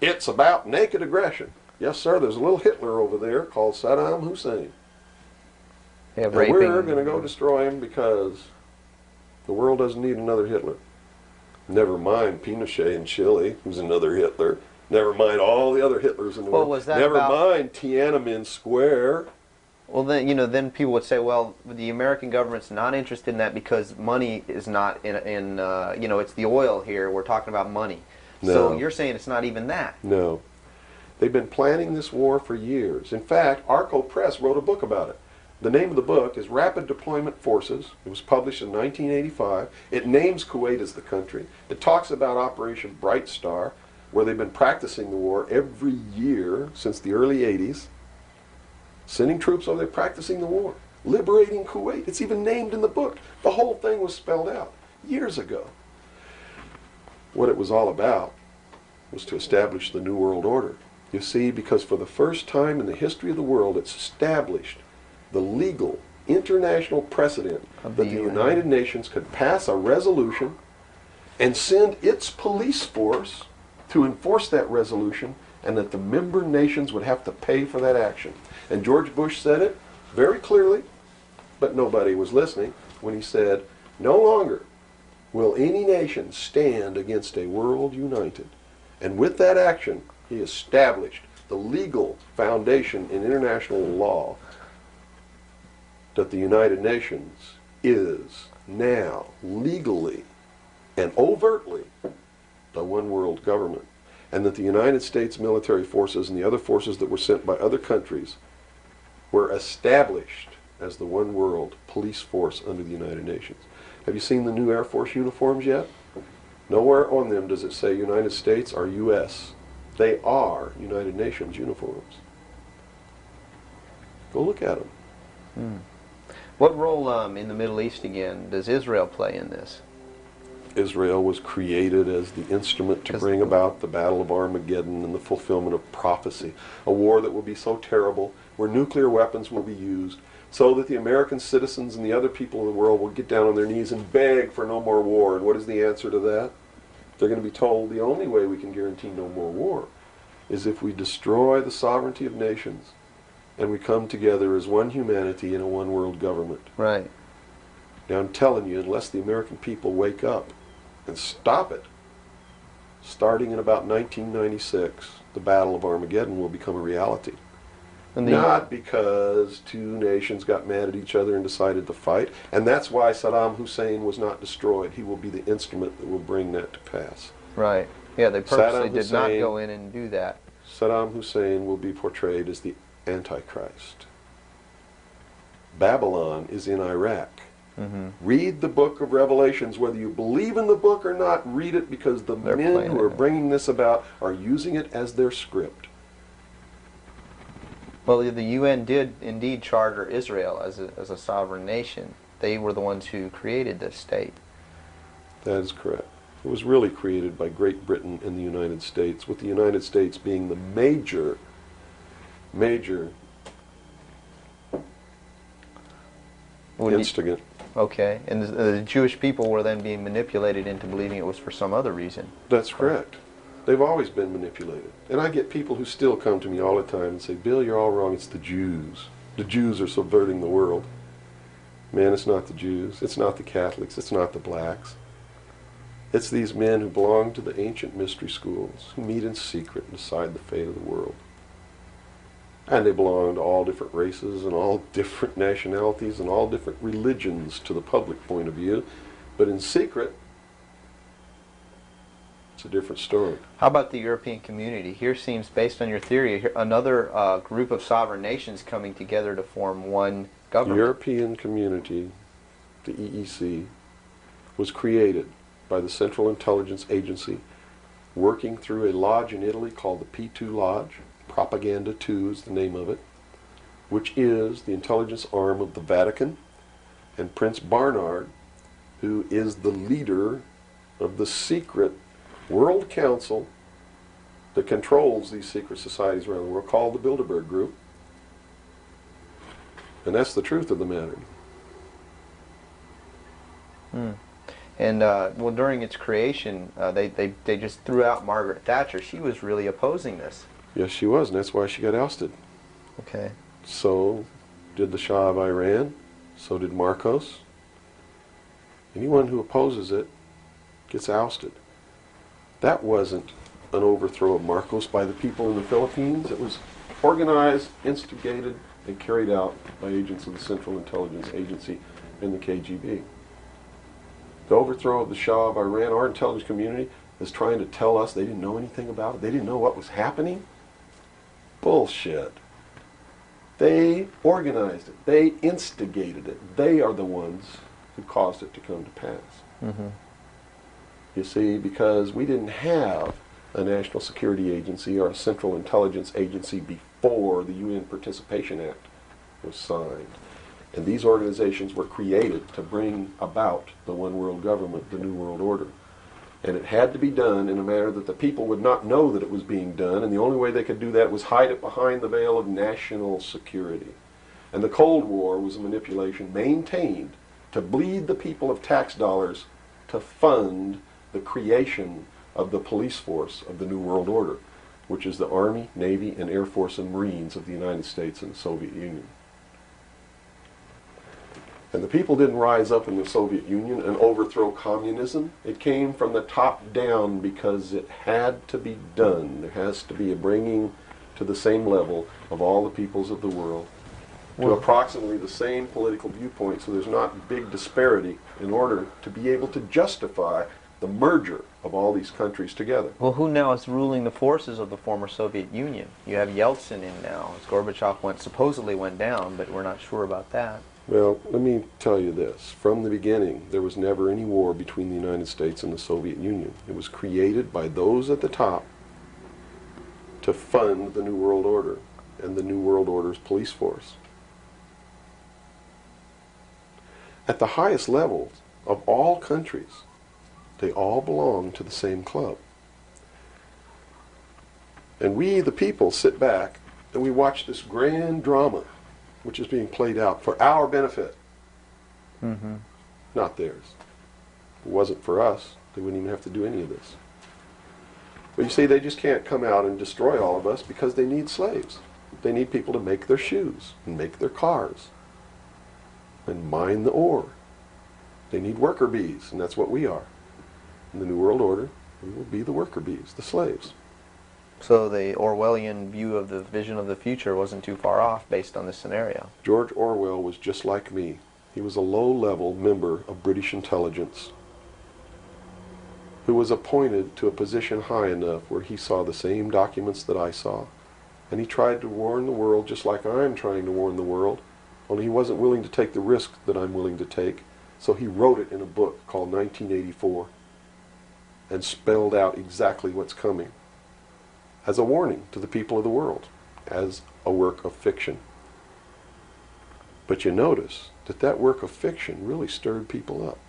It's about naked aggression. Yes, sir, there's a little Hitler over there called Saddam Hussein. Yeah, and we're going to go destroy him because the world doesn't need another Hitler. Never mind Pinochet in Chile, who's another Hitler. Never mind all the other Hitlers in the world. Was that Never mind Tiananmen Square. Well, then, you know, then people would say, well, the American government's not interested in that because money is not in you know, it's the oil here. We're talking about money. No. So you're saying it's not even that. No. They've been planning this war for years. In fact, Arco Press wrote a book about it. The name of the book is Rapid Deployment Forces. It was published in 1985. It names Kuwait as the country. It talks about Operation Bright Star, where they've been practicing the war every year since the early 80s. Sending troops over there practicing the war. Liberating Kuwait. It's even named in the book. The whole thing was spelled out years ago. What it was all about was to establish the New World Order. You see, because for the first time in the history of the world, it's established the legal international precedent that the United Nations could pass a resolution and send its police force to enforce that resolution, and that the member nations would have to pay for that action. And George Bush said it very clearly, but nobody was listening, when he said, no longer will any nation stand against a world united. And with that action, he established the legal foundation in international law that the United Nations is now legally and overtly the one world government, and that the United States military forces and the other forces that were sent by other countries were established as the one world police force under the United Nations. Have you seen the new Air Force uniforms yet? Nowhere on them does it say United States or U.S. They are United Nations uniforms. Go look at them. What role in the Middle East again does Israel play in this? Israel was created as the instrument to bring about the Battle of Armageddon and the fulfillment of prophecy, a war that will be so terrible, where nuclear weapons will be used, so that the American citizens and the other people in the world will get down on their knees and beg for no more war. And what is the answer to that? They're going to be told the only way we can guarantee no more war is if we destroy the sovereignty of nations and we come together as one humanity in a one world government. Right. Now I'm telling you, unless the American people wake up and stop it, starting in about 1996, the Battle of Armageddon will become a reality. Not because two nations got mad at each other and decided to fight, and that's why Saddam Hussein was not destroyed. He will be the instrument that will bring that to pass. Right. Yeah, they purposely did not go in and do that. Saddam Hussein will be portrayed as the Antichrist. Babylon is in Iraq. Read the book of Revelations. Whether you believe in the book or not, read it, because the men who are bringing this about are using it as their script. Well, the UN did indeed charter Israel as a sovereign nation. They were the ones who created this state. That is correct. It was really created by Great Britain and the United States, with the United States being the major instigant. Okay, and the Jewish people were then being manipulated into believing it was for some other reason. That's correct. They've always been manipulated. And I get people who still come to me all the time and say, Bill, you're all wrong, it's the Jews. The Jews are subverting the world. Man, it's not the Jews, it's not the Catholics, it's not the blacks. It's these men who belong to the ancient mystery schools, who meet in secret and decide the fate of the world. And they belong to all different races and all different nationalities and all different religions to the public point of view. But in secret, it's a different story. How about the European community? Here seems, based on your theory, another group of sovereign nations coming together to form one government. The European community, the EEC, was created by the Central Intelligence Agency, working through a lodge in Italy called the P2 Lodge. Propaganda 2 is the name of it, which is the intelligence arm of the Vatican. And Prince Bernard, who is the leader of the secret World Council that controls these secret societies around the world, called the Bilderberg Group. And that's the truth of the matter. And well, during its creation, they just threw out Margaret Thatcher. She was really opposing this. Yes, she was, and that's why she got ousted. Okay. So did the Shah of Iran, so did Marcos. Anyone who opposes it gets ousted. That wasn't an overthrow of Marcos by the people in the Philippines. It was organized, instigated, and carried out by agents of the Central Intelligence Agency and the KGB. The overthrow of the Shah of Iran, our intelligence community is trying to tell us they didn't know anything about it. They didn't know what was happening. Bullshit. They organized it. They instigated it. They are the ones who caused it to come to pass. You see, because we didn't have a National Security Agency or a Central Intelligence Agency before the UN Participation Act was signed. And these organizations were created to bring about the one world government, the New World Order. And it had to be done in a manner that the people would not know that it was being done, and the only way they could do that was hide it behind the veil of national security. And the Cold War was a manipulation maintained to bleed the people of tax dollars to fund the creation of the police force of the New World Order, which is the Army, Navy, and Air Force and Marines of the United States and the Soviet Union. And the people didn't rise up in the Soviet Union and overthrow communism. It came from the top down because it had to be done. There has to be a bringing to the same level of all the peoples of the world to approximately the same political viewpoint, so there's not big disparity, in order to be able to justify the merger of all these countries together. Well, who now is ruling the forces of the former Soviet Union? You have Yeltsin in now, as Gorbachev supposedly went down, but we're not sure about that. Well, let me tell you this. From the beginning, there was never any war between the United States and the Soviet Union. It was created by those at the top to fund the New World Order and the New World Order's police force. At the highest levels of all countries, they all belong to the same club. And we, the people, sit back and we watch this grand drama which is being played out for our benefit, not theirs. If it wasn't for us, they wouldn't even have to do any of this. But you see, they just can't come out and destroy all of us because they need slaves. They need people to make their shoes and make their cars and mine the ore. They need worker bees, and that's what we are. In the New World Order, we will be the worker bees, the slaves. So the Orwellian view of the vision of the future wasn't too far off based on this scenario. George Orwell was just like me. He was a low-level member of British intelligence who was appointed to a position high enough where he saw the same documents that I saw. And he tried to warn the world just like I'm trying to warn the world, only he wasn't willing to take the risk that I'm willing to take. So he wrote it in a book called 1984 and spelled out exactly what's coming as a warning to the people of the world, as a work of fiction. But you notice that that work of fiction really stirred people up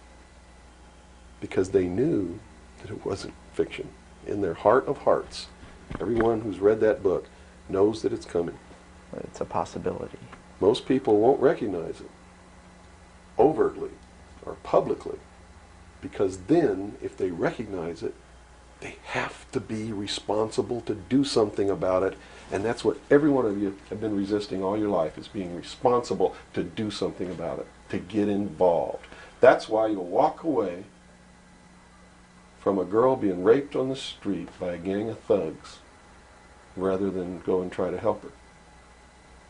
because they knew that it wasn't fiction. In their heart of hearts, everyone who's read that book knows that it's coming. It's a possibility. Most people won't recognize it overtly or publicly, because then, if they recognize it, they have to be responsible to do something about it. And that's what every one of you have been resisting all your life, is being responsible to do something about it, to get involved. That's why you'll walk away from a girl being raped on the street by a gang of thugs rather than go and try to help her.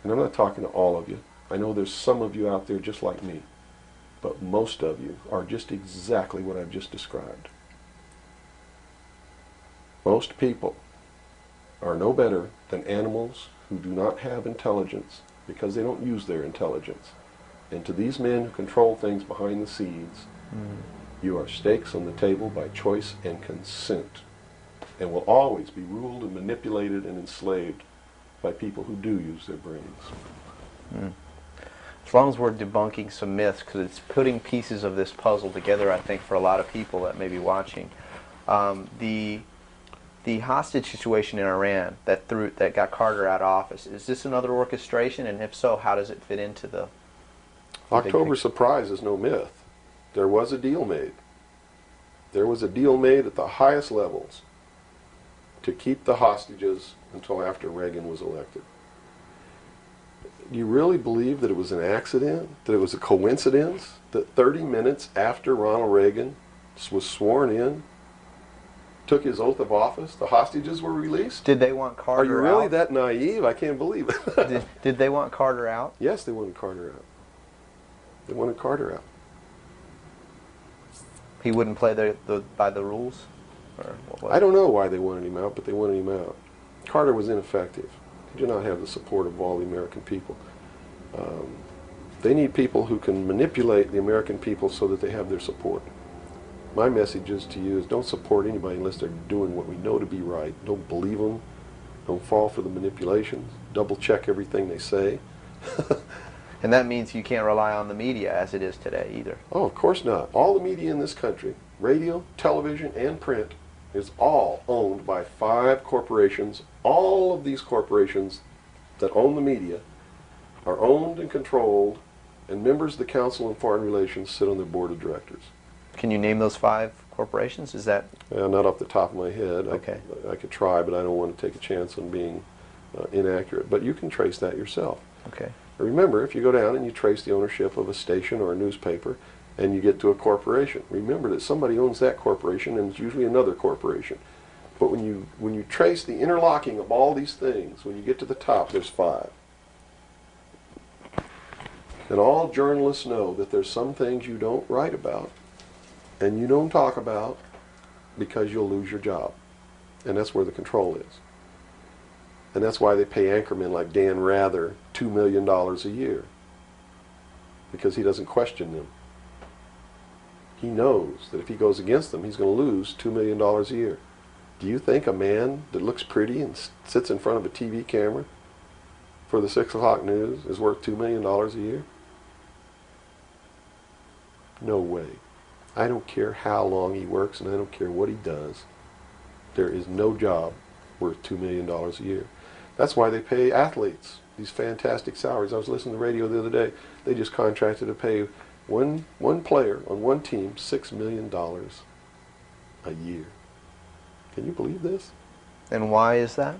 And I'm not talking to all of you. I know there's some of you out there just like me, but most of you are just exactly what I've just described. Most people are no better than animals who do not have intelligence because they don't use their intelligence. And to these men who control things behind the scenes, you are stakes on the table by choice and consent, and will always be ruled and manipulated and enslaved by people who do use their brains. As long as we're debunking some myths, because it's putting pieces of this puzzle together, I think, for a lot of people that may be watching. The hostage situation in Iran that got Carter out of office, is this another orchestration? And if so, how does it fit into the October surprise is no myth. There was a deal made. There was a deal made at the highest levels to keep the hostages until after Reagan was elected. Do you really believe that it was an accident, that it was a coincidence, that 30 minutes after Ronald Reagan was sworn in, took his oath of office, the hostages were released? Did they want Carter out? Are you really that naive? I can't believe it. Did they want Carter out? Yes, they wanted Carter out. They wanted Carter out. He wouldn't play by the rules? Or what was I don't know why they wanted him out, but they wanted him out. Carter was ineffective. He did not have the support of all the American people. They need people who can manipulate the American people so that they have their support. My message is to you is don't support anybody unless they're doing what we know to be right. Don't believe them. Don't fall for the manipulations. Double check everything they say. And that means you can't rely on the media as it is today either. Oh, of course not. All the media in this country, radio, television, and print, is all owned by 5 corporations. All of these corporations that own the media are owned and controlled, and members of the Council on Foreign Relations sit on their board of directors. Can you name those 5 corporations? Is that... Not off the top of my head. Okay. I could try, but I don't want to take a chance on being inaccurate. But you can trace that yourself. Okay. Remember, if you go down and you trace the ownership of a station or a newspaper, and you get to a corporation, remember that somebody owns that corporation, and it's usually another corporation. But when you trace the interlocking of all these things, when you get to the top, there's 5. And all journalists know that there's some things you don't write about, and you don't talk about, because you'll lose your job. And that's where the control is. And that's why they pay anchormen like Dan Rather $2 million a year. because he doesn't question them. He knows that if he goes against them, he's going to lose $2 million a year. Do you think a man that looks pretty and sits in front of a TV camera for the 6 o'clock news is worth $2 million a year? No way. I don't care how long he works and I don't care what he does. There is no job worth $2 million a year. That's why they pay athletes these fantastic salaries. I was listening to the radio the other day. They just contracted to pay one player on one team $6 million a year. Can you believe this? And why is that?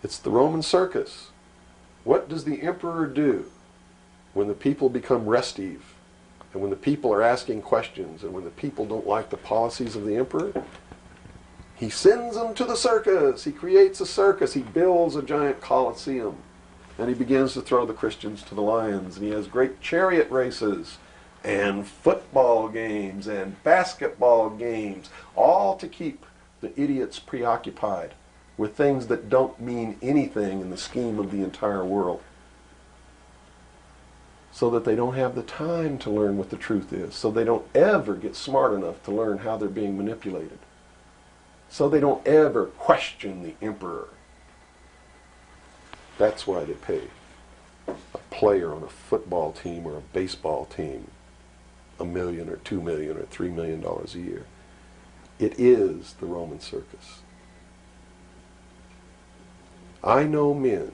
It's the Roman circus. What does the emperor do when the people become restive, and when the people are asking questions, and when the people don't like the policies of the emperor? He sends them to the circus. He creates a circus. He builds a giant coliseum. And he begins to throw the Christians to the lions. And he has great chariot races and football games and basketball games, all to keep the idiots preoccupied with things that don't mean anything in the scheme of the entire world, so that they don't have the time to learn what the truth is, so they don't ever get smart enough to learn how they're being manipulated, so they don't ever question the emperor. That's why they pay a player on a football team or a baseball team $1 million or $2 million or $3 million a year. It is the Roman circus. I know men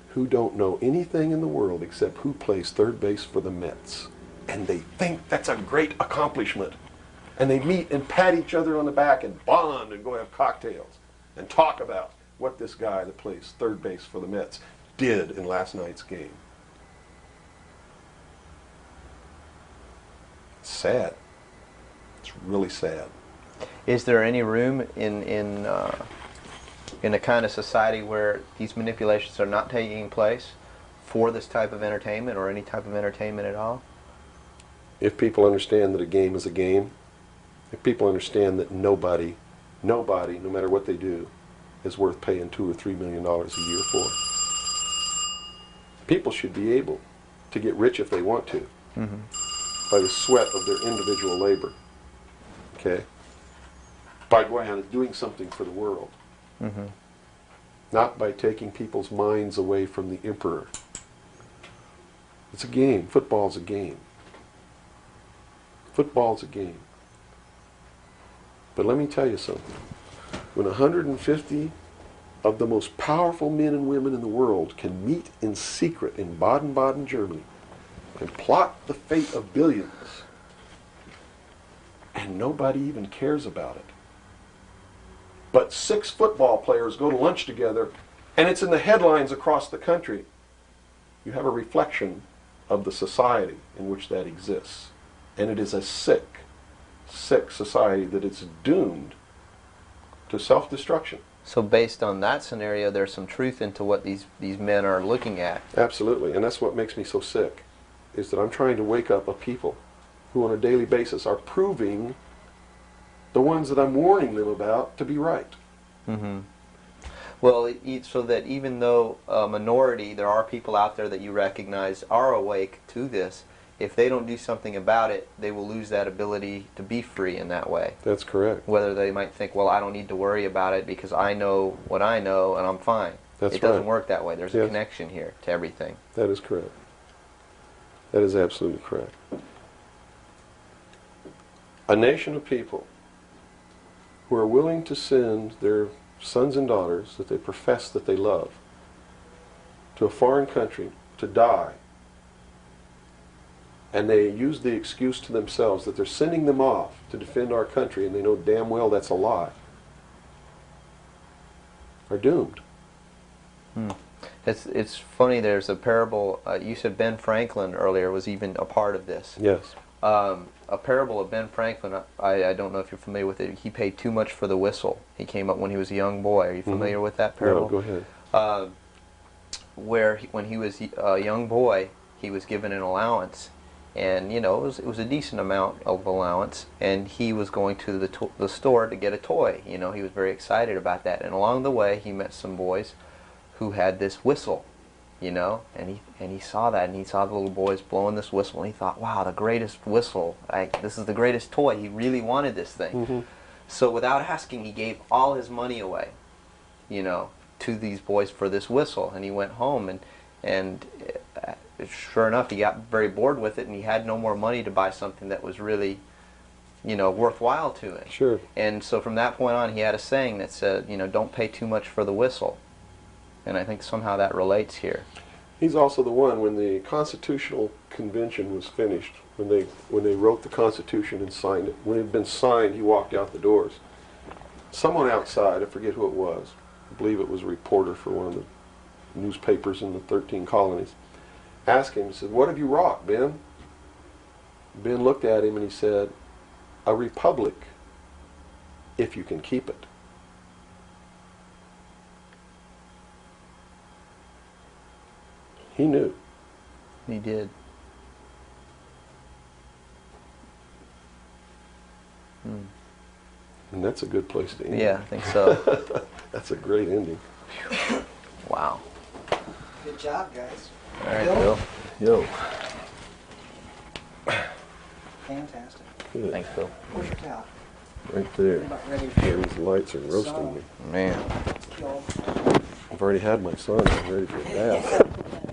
who don't know anything in the world except who plays third base for the Mets. And they think that's a great accomplishment. And they meet and pat each other on the back and bond and go have cocktails and talk about what this guy that plays third base for the Mets did in last night's game. It's sad. It's really sad. Is there any room in a kind of society where these manipulations are not taking place for this type of entertainment, or any type of entertainment at all? If people understand that a game is a game, if people understand that nobody, no matter what they do, is worth paying $2 or $3 million a year for, people should be able to get rich if they want to, by the sweat of their individual labor. Okay? By going out and doing something for the world. Not by taking people's minds away from the emperor. It's a game. Football's a game. Football's a game. But let me tell you something. When 150 of the most powerful men and women in the world can meet in secret in Baden-Baden, Germany, and plot the fate of billions, and nobody even cares about it, but 6 football players go to lunch together, and it's in the headlines across the country, you have a reflection of the society in which that exists. And it is a sick society that is doomed to self-destruction. So based on that scenario, there's some truth into what these men are looking at. Absolutely, and that's what makes me so sick, is that I'm trying to wake up a people who on a daily basis are proving the ones that I'm warning them about to be right. Well, so that even though a minority, there are people out there that you recognize are awake to this, if they don't do something about it, they will lose that ability to be free in that way. That's correct. Whether they might think, well, I don't need to worry about it because I know what I know and I'm fine. That's It doesn't right. work that way. There's a connection here to everything. That is correct. That is absolutely correct. A nation of people who are willing to send their sons and daughters that they profess that they love to a foreign country to die, and they use the excuse to themselves that they're sending them off to defend our country, and they know damn well that's a lie, are doomed. It's funny, there's a parable, you said Ben Franklin earlier was even a part of this. Yes. A parable of Ben Franklin, I don't know if you're familiar with it. He paid too much for the whistle. He came up when he was a young boy. Are you familiar with that parable? No, go ahead. Where when he was a young boy, he was given an allowance, and you know it was a decent amount of allowance, and he was going to the store to get a toy. You know, he was very excited about that, and along the way he met some boys who had this whistle, you know, and he saw that, and he saw the little boys blowing this whistle, and he thought, wow, the greatest whistle, this is the greatest toy. He really wanted this thing. Mm-hmm. So without asking, he gave all his money away, you know, to these boys for this whistle, and he went home, and sure enough, he got very bored with it, and he had no more money to buy something that was really, you know, worthwhile to him. Sure. And so from that point on, he had a saying that said, you know, don't pay too much for the whistle. And I think somehow that relates here. He's also the one, when the Constitutional Convention was finished, when they wrote the Constitution and signed it, when it had been signed, he walked out the doors. Someone outside, I forget who it was, I believe it was a reporter for one of the newspapers in the 13 colonies, asked him, he said, "What have you wrought, Ben?" Ben looked at him and he said, "A republic, if you can keep it." He knew. He did. And that's a good place to end. Yeah, I think so. That's a great ending. Wow. Good job, guys. All right, Bill. Yo. Fantastic. Good. Thanks, Bill. Where's your towel? Right there. We're about ready for These lights are roasting me. Man. kill. I've already had my son. I'm ready for a bath.